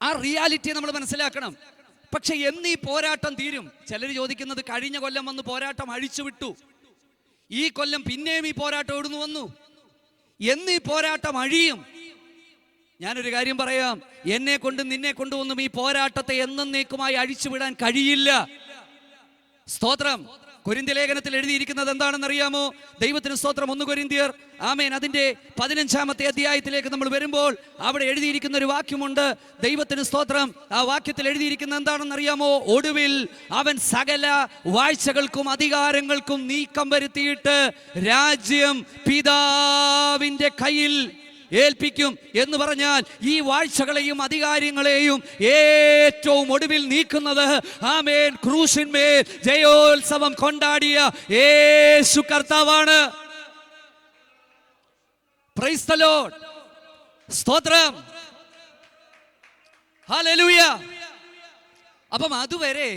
ആ റിയാലിറ്റി നമ്മൾ മനസ്സിലാക്കണം. പക്ഷെ എന്നീ പോരാട്ടം തീരും? ചിലർ ചോദിക്കുന്നത്, കഴിഞ്ഞ കൊല്ലം വന്ന് പോരാട്ടം അഴിച്ചുവിട്ടു, ഈ കൊല്ലം പിന്നെയും ഈ പോരാട്ടം എവിടുന്ന് വന്നു? എന്നീ പോരാട്ടം അഴിയും? ഞാനൊരു കാര്യം പറയാം, എന്നെ കൊണ്ടും നിന്നെ കൊണ്ടും ഈ പോരാട്ടത്തെ എന്നേക്കുമായി അഴിച്ചുവിടാൻ കഴിയില്ല. സ്തോത്രം. കൊരിന്ത്യ ലേഖനത്തിൽ എഴുതിയിരിക്കുന്നത് എന്താണെന്ന് അറിയാമോ? ദൈവത്തിന് സ്തോത്രം. 1 കൊരിന്ത്യർ ആമേൻ അതിന്റെ 15-ാമത്തെ അധ്യായത്തിലേക്ക് നമ്മൾ വരുമ്പോൾ അവിടെ എഴുതിയിരിക്കുന്ന ഒരു വാക്യമുണ്ട്. ദൈവത്തിന് സ്തോത്രം. ആ വാക്യത്തിൽ എഴുതിയിരിക്കുന്ന എന്താണെന്ന് അറിയാമോ? ഒടുവിൽ അവൻ സകല വാഴ്ചകൾക്കും അധികാരങ്ങൾക്കും നീക്കം വരുത്തിയിട്ട് രാജ്യം പിതാവിന്റെ കയ്യിൽ ഏൽപ്പിക്കും എന്ന് പറഞ്ഞാൽ ഈ വാഴ്ചകളെയും അധികാരങ്ങളെയും ഏറ്റവും ഒടുവിൽ നീക്കുന്നത് ആമേൻ ക്രൂശിന്മേൽ ജയോത്സവം കൊണ്ടാടിയ യേശു കർത്താവാണ്. Price the Lord. സ്തോത്രം. ഹല്ലേലൂയ. അപ്പം അതുവരെ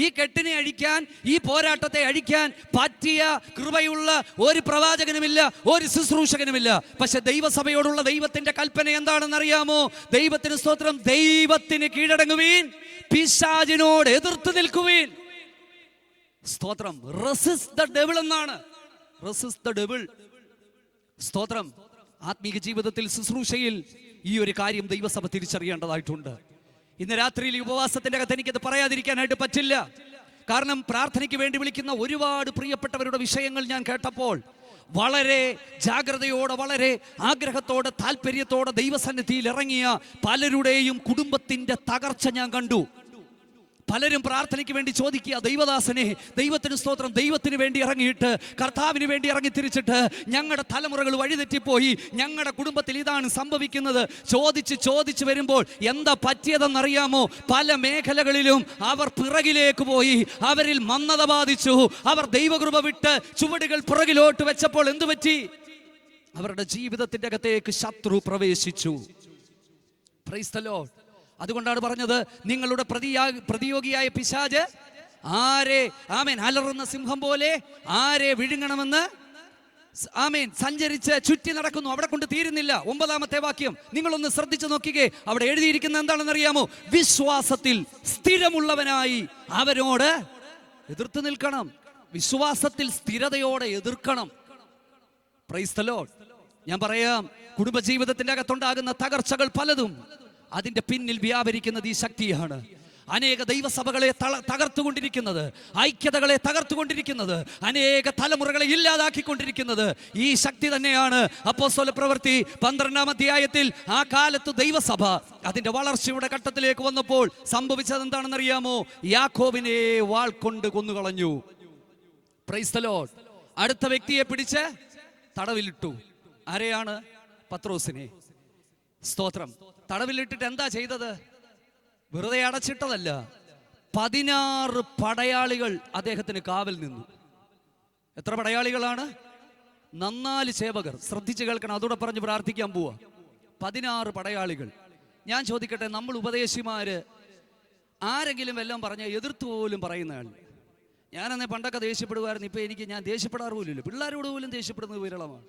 ഈ കെട്ടിനെ അഴിക്കാൻ, ഈ പോരാട്ടത്തെ അഴിക്കാൻ പറ്റിയ കൃപയുള്ള ഒരു പ്രവാചകനുമില്ല, ഒരു ശുശ്രൂഷകനുമില്ല. പക്ഷെ ദൈവസഭയോടുള്ള ദൈവത്തിന്റെ കൽപ്പന എന്താണെന്ന് അറിയാമോ? ദൈവത്തിന് സ്തോത്രം. ദൈവത്തിന് കീഴടങ്ങുവീൻ, പിശാചിനോട് എതിർത്ത് നിൽക്കുവീൻ. സ്തോത്രം. റെസിസ്റ്റ് ദ ഡെവിൾ എന്നാണ്. Resist the devil. സ്തോത്രം. ആത്മീക ജീവിതത്തിൽ, ശുശ്രൂഷയിൽ ഈ ഒരു കാര്യം ദൈവസഭ തിരിച്ചറിയേണ്ടതായിട്ടുണ്ട്. ഇന്ന് രാത്രിയിൽ ഈ ഉപവാസത്തിന്റെ അകത്ത് എനിക്കത് പറയാതിരിക്കാനായിട്ട് പറ്റില്ല. കാരണം പ്രാർത്ഥനയ്ക്ക് വേണ്ടി വിളിക്കുന്ന ഒരുപാട് പ്രിയപ്പെട്ടവരുടെ വിഷയങ്ങൾ ഞാൻ കേട്ടപ്പോൾ വളരെ ജാഗ്രതയോടെ, വളരെ ആഗ്രഹത്തോടെ, താല്പര്യത്തോടെ ദൈവസന്നിധിയിൽ ഇറങ്ങിയ പലരുടെയും കുടുംബത്തിന്റെ തകർച്ച ഞാൻ കണ്ടു. പലരും പ്രാർത്ഥനയ്ക്ക് വേണ്ടി ചോദിക്കുക, ദൈവദാസനെ, ദൈവത്തിന് സ്തോത്രം, ദൈവത്തിന് വേണ്ടി ഇറങ്ങിയിട്ട്, കർത്താവിന് വേണ്ടി ഇറങ്ങി തിരിച്ചിട്ട് ഞങ്ങളുടെ തലമുറകൾ വഴിതെറ്റിപ്പോയി, ഞങ്ങളുടെ കുടുംബത്തിൽ ഇതാണ് സംഭവിക്കുന്നത്. ചോദിച്ച് വരുമ്പോൾ എന്താ പറ്റിയതെന്നറിയാമോ? പല മേഖലകളിലും അവർ പിറകിലേക്ക് പോയി, അവരിൽ മന്ദത ബാധിച്ചു. അവർ ദൈവകൃപ വിട്ട് ചുവടുകൾ പുറകിലോട്ട് വെച്ചപ്പോൾ എന്തു പറ്റി? അവരുടെ ജീവിതത്തിന്റെ അകത്തേക്ക് ശത്രു പ്രവേശിച്ചു. Price the Lord. അതുകൊണ്ടാണ് പറഞ്ഞത്, നിങ്ങളുടെ പ്രതിയോഗിയായ പിശാച് ആരെ ആമേൻ അലറുന്ന സിംഹം പോലെ ആരെ വിഴുങ്ങണമെന്ന് ആമേൻ സഞ്ചരിച്ച് ചുറ്റി നടക്കുന്നു. അവിടെ കൊണ്ട് തീരുന്നില്ല. 9-ാമത്തെ വാക്യം നിങ്ങളൊന്ന് ശ്രദ്ധിച്ചു നോക്കിക്കേ. അവിടെ എഴുതിയിരിക്കുന്ന എന്താണെന്ന് അറിയാമോ? വിശ്വാസത്തിൽ സ്ഥിരമുള്ളവനായി അവരോട് എതിർത്ത് നിൽക്കണം. വിശ്വാസത്തിൽ സ്ഥിരതയോടെ എതിർക്കണം. Praise the lord. ഞാൻ പറയാം, കുടുംബജീവിതത്തിന്റെ അകത്തുണ്ടാകുന്ന തകർച്ചകൾ പലതും അതിന്റെ പിന്നിൽ വ്യാപരിക്കുന്നത് ഈ ശക്തിയാണ്. അനേക ദൈവസഭകളെ തകർത്തുകൊണ്ടിരിക്കുന്നത്, ഐക്യതകളെ തകർത്തുകൊണ്ടിരിക്കുന്നത്, അനേക തലമുറകളെ ഇല്ലാതാക്കിക്കൊണ്ടിരിക്കുന്നത് ഈ ശക്തി തന്നെയാണ്. അപ്പോസ്തല പ്രവൃത്തി 12-ാം അധ്യായത്തിൽ ആ കാലത്ത് ദൈവസഭ അതിന്റെ വളർച്ചയുടെ ഘട്ടത്തിലേക്ക് വന്നപ്പോൾ സംഭവിച്ചത് എന്താണെന്നറിയാമോ? യാക്കോബിനെ വാൾ കൊണ്ട് കൊന്നുകളഞ്ഞു. Price the Lord. അടുത്ത വ്യക്തിയെ പിടിച്ച് തടവിലിട്ടു. ആരെയാണ്? പത്രോസിനെ. സ്തോത്രം. തടവിലിട്ടിട്ട് എന്താ ചെയ്തത്? വെറുതെ അടച്ചിട്ടതല്ല, 16 പടയാളികൾ അദ്ദേഹത്തിന് കാവൽ നിന്നു. എത്ര പടയാളികളാണ്? 4 സേവകർ. ശ്രദ്ധിച്ച് കേൾക്കണം, അതോടെ പറഞ്ഞ് പ്രാർത്ഥിക്കാൻ പോവാ. 16 പടയാളികൾ. ഞാൻ ചോദിക്കട്ടെ, നമ്മൾ ഉപദേശിമാര് ആരെങ്കിലും വല്ലതും പറഞ്ഞാൽ എതിർത്ത് പോലും പറയുന്നയാൾ. ഞാനെന്നെ പണ്ടൊക്കെ ദേഷ്യപ്പെടുമായിരുന്നു. ഇപ്പം ഞാൻ ദേഷ്യപ്പെടാറ് പോലുമില്ല. പിള്ളേരോട് പോലും ദേഷ്യപ്പെടുന്നത് വിരളമാണ്.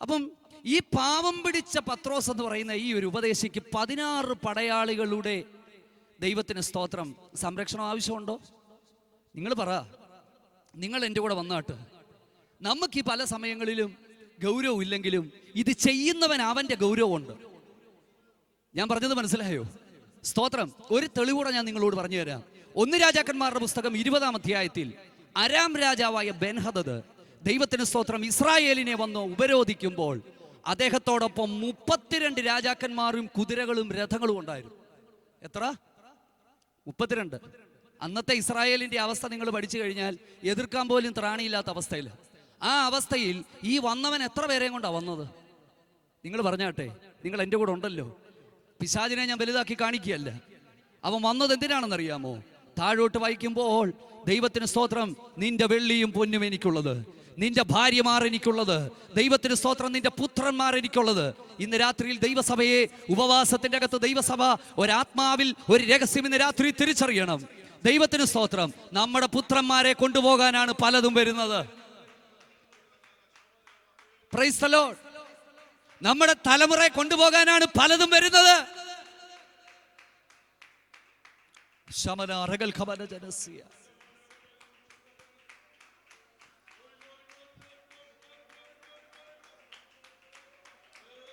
അപ്പം ഈ പാവം പിടിച്ച പത്രോസ് എന്ന് പറയുന്ന ഈ ഒരു ഉപദേശിക്ക് 16 പടയാളികളുടെ ദൈവത്തിന് സ്തോത്രം സംരക്ഷണം ആവശ്യമുണ്ടോ? നിങ്ങൾ പറ. നിങ്ങൾ എൻ്റെ കൂടെ വന്നാട്ട്. നമുക്ക് ഈ പല സമയങ്ങളിലും ഗൗരവം ഇല്ലെങ്കിലും ഇത് ചെയ്യുന്നവൻ അവൻ്റെ ഗൗരവമുണ്ട്. ഞാൻ പറഞ്ഞത് മനസ്സിലായോ? സ്തോത്രം. ഒരു തെളിവൂടെ ഞാൻ നിങ്ങളോട് പറഞ്ഞു തരാം. 1 രാജാക്കന്മാരുടെ പുസ്തകം 20-ാം അധ്യായത്തിൽ അരാം രാജാവായ ബെൻഹദദ് ദൈവത്തിന് സ്തോത്രം ഇസ്രായേലിനെ വന്ന് ഉപരോധിക്കുമ്പോൾ അദ്ദേഹത്തോടൊപ്പം 32 രാജാക്കന്മാരും കുതിരകളും രഥങ്ങളും ഉണ്ടായിരുന്നു. എത്ര? 32. അന്നത്തെ ഇസ്രായേലിന്റെ അവസ്ഥ നിങ്ങൾ പഠിച്ചു കഴിഞ്ഞാൽ എതിർക്കാൻ പോലും ത്രാണിയില്ലാത്ത അവസ്ഥയിൽ. ആ അവസ്ഥയിൽ ഈ വന്നവൻ എത്ര പേരെയും കൊണ്ടാണ് വന്നത്? നിങ്ങൾ പറഞ്ഞാട്ടെ. നിങ്ങൾ എൻ്റെ കൂടെ ഉണ്ടല്ലോ. പിശാചിനെ ഞാൻ വലുതാക്കി കാണിക്കുകയല്ല. അവൻ വന്നത് എന്തിനാണെന്നറിയാമോ? താഴോട്ട് വായിക്കുമ്പോൾ ദൈവത്തിന് സ്തോത്രം, നിന്റെ വെള്ളിയും പൊന്നും എനിക്കുള്ളത്, നിന്റെ ഭാര്യമാർ എനിക്കുള്ളത്, ദൈവത്തിന് സ്തോത്രം നിന്റെ പുത്രന്മാർ എനിക്കുള്ളത്. ഇന്ന് രാത്രിയിൽ ദൈവസഭയെ, ഉപവാസത്തിന്റെ അകത്ത് ദൈവസഭ ഒരാത്മാവിൽ ഒരു രഹസ്യം ഇന്ന് രാത്രി തിരിച്ചറിയണം. ദൈവത്തിന് സ്തോത്രം, നമ്മുടെ പുത്രന്മാരെ കൊണ്ടുപോകാനാണ് പലതും വരുന്നത്. Price the Lord. നമ്മുടെ തലമുറയെ കൊണ്ടുപോകാനാണ് പലതും വരുന്നത്.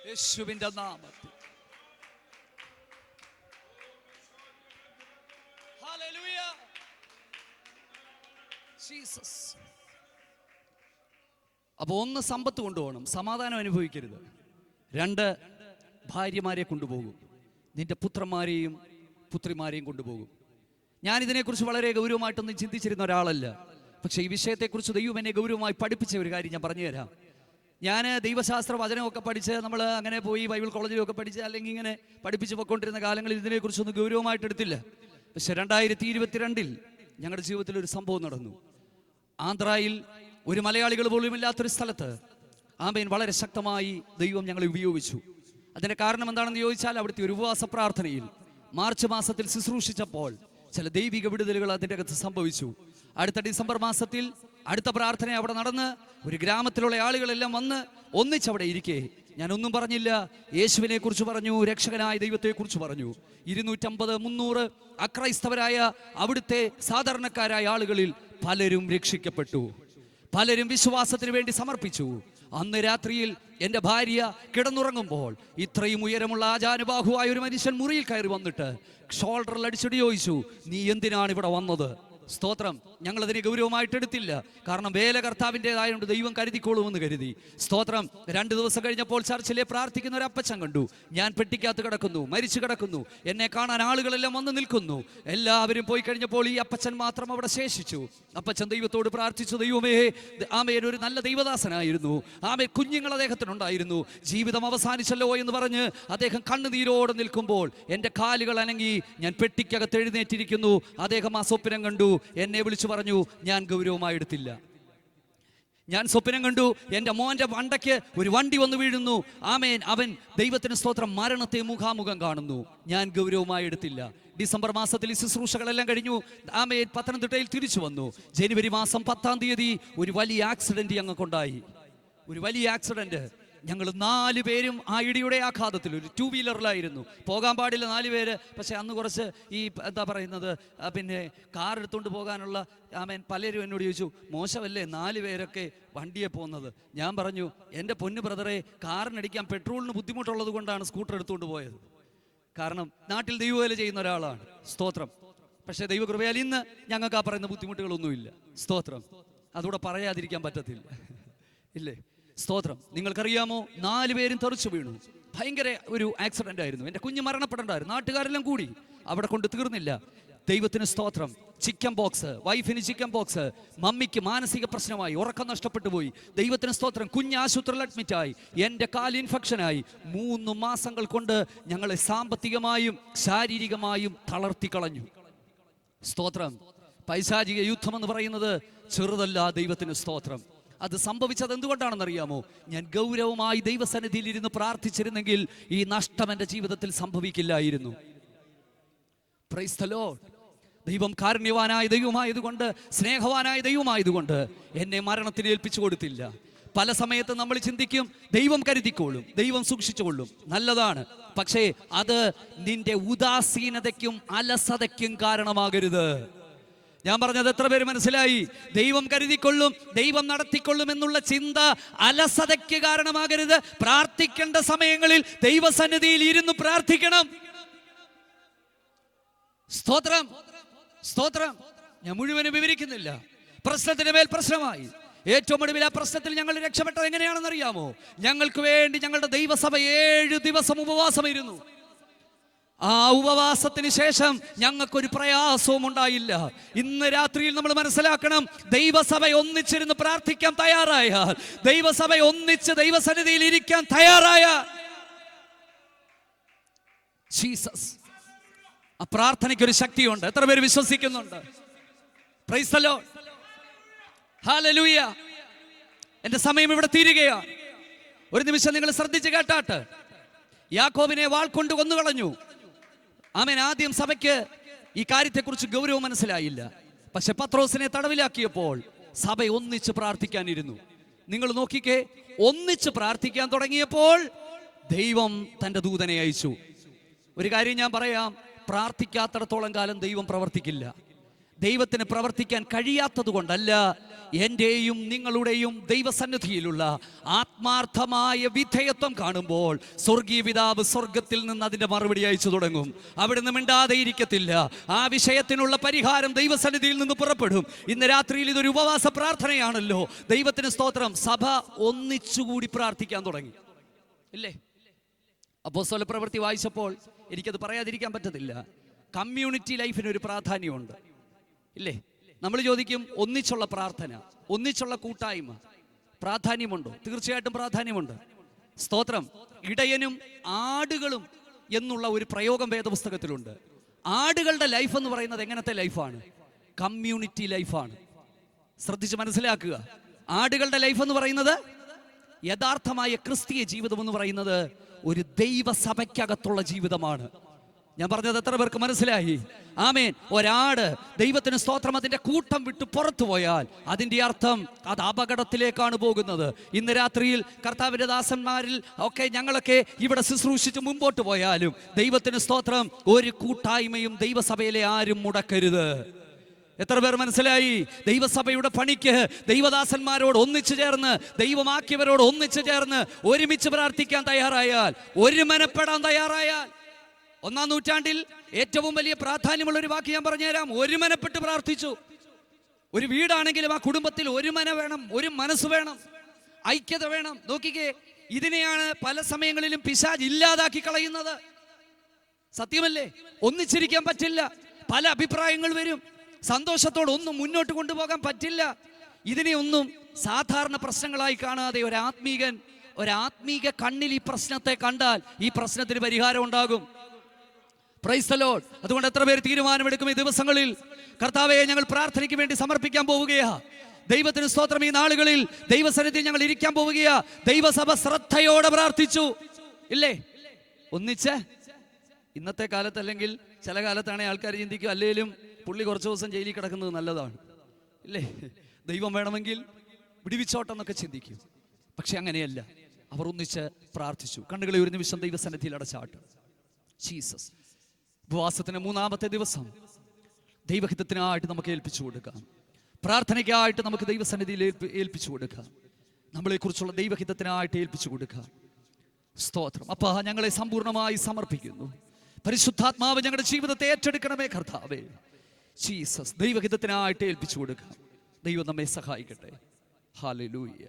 യേശുവിന്റെ നാമത്തിൽ ഹല്ലേലൂയ. ജീസസ്. അപ്പോൾ 1 സമ്പത്ത് കൊണ്ടുപോകണം, സമാധാനം അനുഭവിക്കരുത്. 2 ഭാര്യമാരെ കൊണ്ടുപോകും, നിന്റെ പുത്രന്മാരെയും പുത്രിമാരെയും കൊണ്ടുപോകും. ഞാനിതിനെക്കുറിച്ച് വളരെ ഗൗരവമായിട്ടൊന്നും ചിന്തിച്ചിരുന്ന ഒരാളല്ല. പക്ഷേ ഈ വിഷയത്തെക്കുറിച്ച് ദൈവം എന്നെ ഗൗരവമായി പഠിപ്പിച്ച ഒരു കാര്യം ഞാൻ പറഞ്ഞു തരാം. ഞാൻ ദൈവശാസ്ത്ര വചനമൊക്കെ പഠിച്ച് നമ്മൾ അങ്ങനെ പോയി ബൈബിൾ കോളേജിലൊക്കെ പഠിച്ച് അല്ലെങ്കിൽ ഇങ്ങനെ പഠിപ്പിച്ച് പോയിക്കൊണ്ടിരുന്ന കാലങ്ങളിൽ ഇതിനെക്കുറിച്ചൊന്നും ഗൗരവമായിട്ട് എടുത്തില്ല. പക്ഷെ 2022 ഞങ്ങളുടെ ജീവിതത്തിൽ ഒരു സംഭവം നടന്നു. ആന്ധ്രയിൽ ഒരു മലയാളികൾ പോലും ഇല്ലാത്തൊരു സ്ഥലത്ത് ആമേൻ വളരെ ശക്തമായി ദൈവം ഞങ്ങളെ ഉപയോഗിച്ചു. അതിൻ്റെ കാരണം എന്താണെന്ന് ചോദിച്ചാൽ, അവിടുത്തെ ഒരു ഉപവാസ പ്രാർത്ഥനയിൽ മാർച്ച് മാസത്തിൽ ശുശ്രൂഷിച്ചപ്പോൾ ചില ദൈവിക വിടുതലുകൾ അതിൻ്റെ അകത്ത് സംഭവിച്ചു. അടുത്ത ഡിസംബർ മാസത്തിൽ അടുത്ത പ്രാർത്ഥന അവിടെ നടന്ന് ഒരു ഗ്രാമത്തിലുള്ള ആളുകളെല്ലാം വന്ന് ഒന്നിച്ചവിടെ ഇരിക്കെ ഞാനൊന്നും പറഞ്ഞില്ല. യേശുവിനെ കുറിച്ച് പറഞ്ഞു, രക്ഷകനായ ദൈവത്തെക്കുറിച്ച് പറഞ്ഞു. 250-300 അക്രൈസ്തവരായ അവിടുത്തെ സാധാരണക്കാരായ ആളുകളിൽ പലരും രക്ഷിക്കപ്പെട്ടു, പലരും വിശ്വാസത്തിന് വേണ്ടി സമർപ്പിച്ചു. അന്ന് രാത്രിയിൽ എൻ്റെ ഭാര്യ കിടന്നുറങ്ങുമ്പോൾ ഇത്രയും ഉയരമുള്ള ആജാനുബാഹുവായ ഒരു മനുഷ്യൻ മുറിയിൽ കയറി വന്നിട്ട് ഷോൾഡറിൽ അടിച്ചിട്ട് ചോദിച്ചു, നീ എന്തിനാണ് ഇവിടെ വന്നത്? സ്തോത്രം. ഞങ്ങളതിനെ ഗൗരവമായിട്ട് എടുത്തില്ല. കാരണം വേല കർത്താവിൻ്റെതായതുകൊണ്ട് ദൈവം കരുതിക്കോളുമെന്ന് കരുതി. സ്തോത്രം. 2 ദിവസം കഴിഞ്ഞപ്പോൾ ചർച്ചിലെ പ്രാർത്ഥിക്കുന്ന ഒരു അപ്പച്ചൻ കണ്ടു. ഞാൻ പെട്ടിക്കകത്ത് കിടക്കുന്നു, മരിച്ചു കിടക്കുന്നു. എന്നെ കാണാൻ ആളുകളെല്ലാം വന്ന് നിൽക്കുന്നു. എല്ലാവരും പോയി കഴിഞ്ഞപ്പോൾ ഈ അപ്പച്ചൻ മാത്രം അവിടെ ശേഷിച്ചു. അപ്പച്ചൻ ദൈവത്തോട് പ്രാർത്ഥിച്ചു, ദൈവമേ, ആമേൻ ഒരു നല്ല ദൈവദാസനായിരുന്നു, ആമേൻ കുഞ്ഞുങ്ങൾ അദ്ദേഹത്തിനുണ്ടായിരുന്നു, ജീവിതം അവസാനിച്ചല്ലോ എന്ന് പറഞ്ഞ് അദ്ദേഹം കണ്ണുനീരോടെ നിൽക്കുമ്പോൾ എൻ്റെ കാലുകൾ അനങ്ങി. ഞാൻ പെട്ടിക്കകത്ത് എഴുന്നേറ്റിരിക്കുന്നു. അദ്ദേഹം ആ സ്വപ്നം കണ്ടു. എന്നെ വിളിച്ചു പറഞ്ഞു. ഞാൻ ഗൗരവമായി എടുത്തില്ല. ഞാൻ സ്വപ്നം കണ്ടു, എൻ്റെ മോൻ്റെ വണ്ടയ്ക്ക് ഒരു വണ്ടി വന്ന് വീഴുന്നു. ആമേൻ. അവൻ ദൈവത്തിന് സ്തോത്രം മരണത്തെ മുഖാമുഖം കാണുന്നു. ഞാൻ ഗൗരവമായി എടുത്തില്ല. ഡിസംബർ മാസത്തിൽ ഈ ശുശ്രൂഷകളെല്ലാം കഴിഞ്ഞു. ആമേൻ. പത്തനംതിട്ടയിൽ തിരിച്ചു വന്നു. ജനുവരി മാസം 10-ാം തീയതി ഒരു വലിയ ആക്സിഡന്റ് ഞങ്ങൾക്കുണ്ടായി. ഒരു വലിയ ആക്സിഡന്റ്. ഞങ്ങൾ 4 പേരും ആ ഇടിയുടെ ആഘാതത്തിൽ ഒരു 2 വീലറിലായിരുന്നു. പോകാൻ പാടില്ല 4 പേര്. പക്ഷെ അന്ന് കുറച്ച് ഈ എന്താ പറയുന്നത്, പിന്നെ കാർ എടുത്തുകൊണ്ട് പോകാനുള്ള ആമേൻ പലരും എന്നോട് ചോദിച്ചു, മോശമല്ലേ 4 പേരൊക്കെ വണ്ടിയെ പോകുന്നത്? ഞാൻ പറഞ്ഞു, എൻ്റെ പൊന്നു ബ്രദറെ, കാറിനടിക്കാൻ പെട്രോളിന് ബുദ്ധിമുട്ടുള്ളത് കൊണ്ടാണ് സ്കൂട്ടർ എടുത്തുകൊണ്ട് പോയത്. കാരണം നാട്ടിൽ ദൈവവേല ചെയ്യുന്ന ഒരാളാണ്. സ്തോത്രം. പക്ഷേ ദൈവകൃപയാൽ ഇന്ന് ഞങ്ങൾക്ക് ആ പറയുന്ന ബുദ്ധിമുട്ടുകളൊന്നുമില്ല. സ്തോത്രം. അതുകൂടെ പറയാതിരിക്കാൻ പറ്റത്തില്ല, ഇല്ലേ? സ്തോത്രം. നിങ്ങൾക്കറിയാമോ, 4 പേരും തെറിച്ചു വീണു. ഭയങ്കര ഒരു ആക്സിഡന്റ് ആയിരുന്നു. എൻ്റെ കുഞ്ഞ് മരണപ്പെടേണ്ടായിരുന്നു. നാട്ടുകാരെല്ലാം കൂടി. അവിടെ കൊണ്ട് തീർന്നില്ല. ദൈവത്തിന് സ്തോത്രം. ചിക്കൻ ബോക്സ്, വൈഫിന് ചിക്കൻ ബോക്സ്, മമ്മിക്ക് മാനസിക പ്രശ്നമായി, ഉറക്കം നഷ്ടപ്പെട്ടു പോയി. ദൈവത്തിന് സ്തോത്രം. കുഞ്ഞ് ആശുപത്രിയിൽ അഡ്മിറ്റായി. എൻ്റെ കാൽ ഇൻഫെക്ഷനായി. 3 മാസങ്ങൾ കൊണ്ട് ഞങ്ങളെ സാമ്പത്തികമായും ശാരീരികമായും തളർത്തി കളഞ്ഞു. സ്തോത്രം. പൈശാചിക യുദ്ധം എന്ന് പറയുന്നത് ചെറുതല്ല. ദൈവത്തിന് സ്തോത്രം. അത് സംഭവിച്ചത് എന്തുകൊണ്ടാണെന്നറിയാമോ? ഞാൻ ഗൗരവമായി ദൈവസന്നിധിയിൽ ഇരുന്ന് പ്രാർത്ഥിച്ചിരുന്നെങ്കിൽ ഈ നഷ്ടം എൻ്റെ ജീവിതത്തിൽ സംഭവിക്കില്ലായിരുന്നു. Price the Lord. ദൈവം കാരുണ്യവാനായ ദൈവമായതുകൊണ്ട്, സ്നേഹവാനായ ദൈവമായതുകൊണ്ട് എന്നെ മരണത്തിന് ഏൽപ്പിച്ചു കൊടുത്തില്ല. പല സമയത്ത് നമ്മൾ ചിന്തിക്കും, ദൈവം കരുതിക്കോളും, ദൈവം സൂക്ഷിച്ചുകൊള്ളും. നല്ലതാണ്. പക്ഷേ അത് നിന്റെ ഉദാസീനതയ്ക്കും അലസതയ്ക്കും കാരണമാകരുത്. ഞാൻ പറഞ്ഞത് എത്ര പേര് മനസ്സിലായി? ദൈവം കരുതിക്കൊള്ളും, ദൈവം നടത്തിക്കൊള്ളും എന്നുള്ള ചിന്ത അലസതയ്ക്ക് കാരണമാകരുത്. പ്രാർത്ഥിക്കേണ്ട സമയങ്ങളിൽ ദൈവസന്നിധിയിൽ ഇരുന്ന് പ്രാർത്ഥിക്കണം. സ്തോത്രം, സ്തോത്രം. ഞാൻ മുഴുവനും വിവരിക്കുന്നില്ല. പ്രശ്നത്തിന് മേൽ പ്രശ്നമായി. ഏറ്റവും ഒടുവിൽ ആ പ്രശ്നത്തിൽ ഞങ്ങൾ രക്ഷപ്പെട്ടത് എങ്ങനെയാണെന്നറിയാമോ? ഞങ്ങൾക്ക് വേണ്ടി ഞങ്ങളുടെ ദൈവസഭ 7 ദിവസം ഉപവാസമായിരുന്നു. ആ ഉപവാസത്തിന് ശേഷം ഞങ്ങൾക്കൊരു പ്രയാസവും ഉണ്ടായില്ല. ഇന്ന് രാത്രിയിൽ നമ്മൾ മനസ്സിലാക്കണം, ദൈവസഭ ഒന്നിച്ചിരുന്ന് പ്രാർത്ഥിക്കാൻ തയ്യാറായാൽ, ദൈവസഭ ഒന്നിച്ച് ദൈവസന്നിധിയിൽ ഇരിക്കാൻ തയ്യാറായാൽ, ജീസസ്, ആ പ്രാർത്ഥനയ്ക്കൊരു ശക്തിയുണ്ട്. എത്ര പേര് വിശ്വസിക്കുന്നുണ്ട്? Price the lord. ഹല്ലേലൂയ. എന്റെ സമയം ഇവിടെ തീരുകയാണ്. ഒരു നിമിഷം നിങ്ങൾ ശ്രദ്ധിച്ച് കേട്ടാട്ട്. യാക്കോബിനെ വാൾ കൊണ്ട് കൊന്നുകളഞ്ഞു. ആമേൻ. ആദ്യം സഭയ്ക്ക് ഈ കാര്യത്തെക്കുറിച്ച് ഗൗരവം മനസ്സിലായില്ല. പക്ഷെ പത്രോസിനെ തടവിലാക്കിയപ്പോൾ സഭ ഒന്നിച്ച് പ്രാർത്ഥിക്കാനിരുന്നു. നിങ്ങൾ നോക്കിക്കേ, ഒന്നിച്ച് പ്രാർത്ഥിക്കാൻ തുടങ്ങിയപ്പോൾ ദൈവം തൻ്റെ ദൂതനെ അയച്ചു. ഒരു കാര്യം ഞാൻ പറയാം, പ്രാർത്ഥിക്കാത്തിടത്തോളം കാലം ദൈവം പ്രവർത്തിക്കില്ല. ദൈവത്തിന് പ്രവർത്തിക്കാൻ കഴിയാത്തത് കൊണ്ടല്ല, എൻ്റെയും നിങ്ങളുടെയും ദൈവസന്നിധിയിലുള്ള ആത്മാർത്ഥമായ വിധേയത്വം കാണുമ്പോൾ സ്വർഗീയ പിതാവ് സ്വർഗത്തിൽ നിന്ന് അതിൻ്റെ മറുപടി അയച്ചു തുടങ്ങും. അവിടുന്ന് മിണ്ടാതെ ഇരിക്കത്തില്ല. ആ വിഷയത്തിനുള്ള പരിഹാരം ദൈവസന്നിധിയിൽ നിന്ന് പുറപ്പെടും. ഇന്ന് രാത്രിയിൽ ഇതൊരു ഉപവാസ പ്രാർത്ഥനയാണല്ലോ. ദൈവത്തിന് സ്തോത്രം. സഭ ഒന്നിച്ചുകൂടി പ്രാർത്ഥിക്കാൻ തുടങ്ങി, ഇല്ലേ? അപ്പോസ്തല പ്രവൃത്തി വായിച്ചപ്പോൾ എനിക്കത് പറയാതിരിക്കാൻ പറ്റത്തില്ല. കമ്മ്യൂണിറ്റി ലൈഫിനൊരു പ്രാധാന്യമുണ്ട്, ഇല്ലേ? നമ്മൾ ചോദിക്കും, ഒന്നിച്ചുള്ള പ്രാർത്ഥന, ഒന്നിച്ചുള്ള കൂട്ടായ്മ പ്രാധാന്യമുണ്ടോ? തീർച്ചയായിട്ടും പ്രാധാന്യമുണ്ട്. സ്തോത്രം. ഇടയനും ആടുകളും എന്നുള്ള ഒരു പ്രയോഗം വേദപുസ്തകത്തിലുണ്ട്. ആടുകളുടെ ലൈഫ് എന്ന് പറയുന്നത് എങ്ങനത്തെ ലൈഫാണ്? കമ്മ്യൂണിറ്റി ലൈഫാണ്. ശ്രദ്ധിച്ച് മനസ്സിലാക്കുക. ആടുകളുടെ ലൈഫ് എന്ന് പറയുന്നത്, യഥാർത്ഥമായ ക്രിസ്തീയ ജീവിതം എന്ന് പറയുന്നത് ഒരു ദൈവസഭയ്ക്കകത്തുള്ള ജീവിതമാണ്. ഞാൻ പറഞ്ഞത് എത്ര പേർക്ക് മനസ്സിലായി? ആമേൻ. ഒരാട് ദൈവത്തിന് സ്തോത്രം അതിന്റെ കൂട്ടം വിട്ട് പുറത്തു പോയാൽ അതിന്റെ അർത്ഥം അത് അപകടത്തിലേക്കാണ് പോകുന്നത്. ഇന്ന് രാത്രിയിൽ കർത്താവിന്റെ ദാസന്മാരിൽ ഒക്കെ ഞങ്ങളൊക്കെ ഇവിടെ ശുശ്രൂഷിച്ച് മുമ്പോട്ട് പോയാലും ദൈവത്തിന് സ്തോത്രം, ഒരു കൂട്ടായ്മയും ദൈവസഭയിലെ ആരും മുടക്കരുത്. എത്ര പേർ മനസ്സിലായി? ദൈവസഭയുടെ പണിക്ക് ദൈവദാസന്മാരോട് ഒന്നിച്ചു ചേർന്ന്, ദൈവമാക്കിയവരോട് ഒന്നിച്ചു ചേർന്ന് ഒരുമിച്ച് പ്രാർത്ഥിക്കാൻ തയ്യാറായാൽ, ഒരുമനപ്പെടാൻ തയ്യാറായാൽ, 1-ാം നൂറ്റാണ്ടിൽ ഏറ്റവും വലിയ പ്രാധാന്യമുള്ള ഒരു വാക്ക് ഞാൻ പറഞ്ഞുതരാം. ഒരുമനപ്പെട്ട് പ്രാർത്ഥിച്ചു. ഒരു വീടാണെങ്കിലും ആ കുടുംബത്തിൽ ഒരുമന വേണം, ഒരു മനസ്സ് വേണം, ഐക്യത വേണം. നോക്കിക്കേ, ഇതിനെയാണ് പല സമയങ്ങളിലും പിശാച് ഇല്ലാതാക്കി കളയുന്നത്. സത്യമല്ലേ? ഒന്നിച്ചിരിക്കാൻ പറ്റില്ല, പല അഭിപ്രായങ്ങൾ വരും, സന്തോഷത്തോടെ ഒന്നും മുന്നോട്ട് കൊണ്ടുപോകാൻ പറ്റില്ല. ഇതിനെയൊന്നും സാധാരണ പ്രശ്നങ്ങളായി കാണാതെ ഒരാത്മീക കണ്ണിൽ ഈ പ്രശ്നത്തെ കണ്ടാൽ ഈ പ്രശ്നത്തിന് പരിഹാരം ഉണ്ടാകും. Price the Lord. അതുകൊണ്ട് എത്ര പേര് തീരുമാനമെടുക്കും ഈ ദിവസങ്ങളിൽ, കർത്താവേ ഞങ്ങൾ പ്രാർത്ഥനയ്ക്ക് വേണ്ടി സമർപ്പിക്കാൻ പോവുകയാ. ദൈവത്തിന് സ്തോത്രം. ഈ നാളുകളിൽ ദൈവസന്നിധിയിൽ ഞങ്ങൾ ഇരിക്കാൻ പോവുകയാ. ദൈവസഭ ശ്രദ്ധയോടെ പ്രാർത്ഥിച്ചു, ഇല്ലേ? ഒന്നിച്ച്. ഇന്നത്തെ കാലത്ത്, അല്ലെങ്കിൽ ചില കാലത്താണെങ്കിൽ ആൾക്കാർ ചിന്തിക്കും, അല്ലെങ്കിലും പുള്ളി കുറച്ച് ദിവസം ജയിലിൽ കിടക്കുന്നത് നല്ലതാണ്, ഇല്ലേ? ദൈവം വേണമെങ്കിൽ വിടിവിച്ചോട്ടെന്നൊക്കെ ചിന്തിക്കും. പക്ഷെ അങ്ങനെയല്ല. അവർ ഒന്നിച്ച് പ്രാർത്ഥിച്ചു. കണ്ണുകളെ ഒരു നിമിഷം ദൈവസന്നിധിയിൽ അടച്ചാട്ട്. ജീസസ്. ഉപവാസത്തിന് 3-ാമത്തെ ദിവസം ദൈവഹിതത്തിനായിട്ട് നമുക്ക് ഏൽപ്പിച്ചു കൊടുക്കാം. പ്രാർത്ഥനയ്ക്കായിട്ട് നമുക്ക് ദൈവസന്നിധിയിൽ ഏൽപ്പിച്ചു കൊടുക്കാം. നമ്മളെക്കുറിച്ചുള്ള ദൈവഹിതത്തിനായിട്ട് ഏൽപ്പിച്ചു കൊടുക്കാം. സ്തോത്രം. അപ്പാ, ഞങ്ങളെ സമ്പൂർണ്ണമായി സമർപ്പിക്കുന്നു. പരിശുദ്ധാത്മാവ് ഞങ്ങളുടെ ജീവിതത്തെ ഏറ്റെടുക്കണമേ കർത്താവേ. ജീസസ്. ദൈവഹിതത്തിനായിട്ട് ഏൽപ്പിച്ചു കൊടുക്കാം. ദൈവം നമ്മെ സഹായിക്കട്ടെ. ഹല്ലേലൂയ.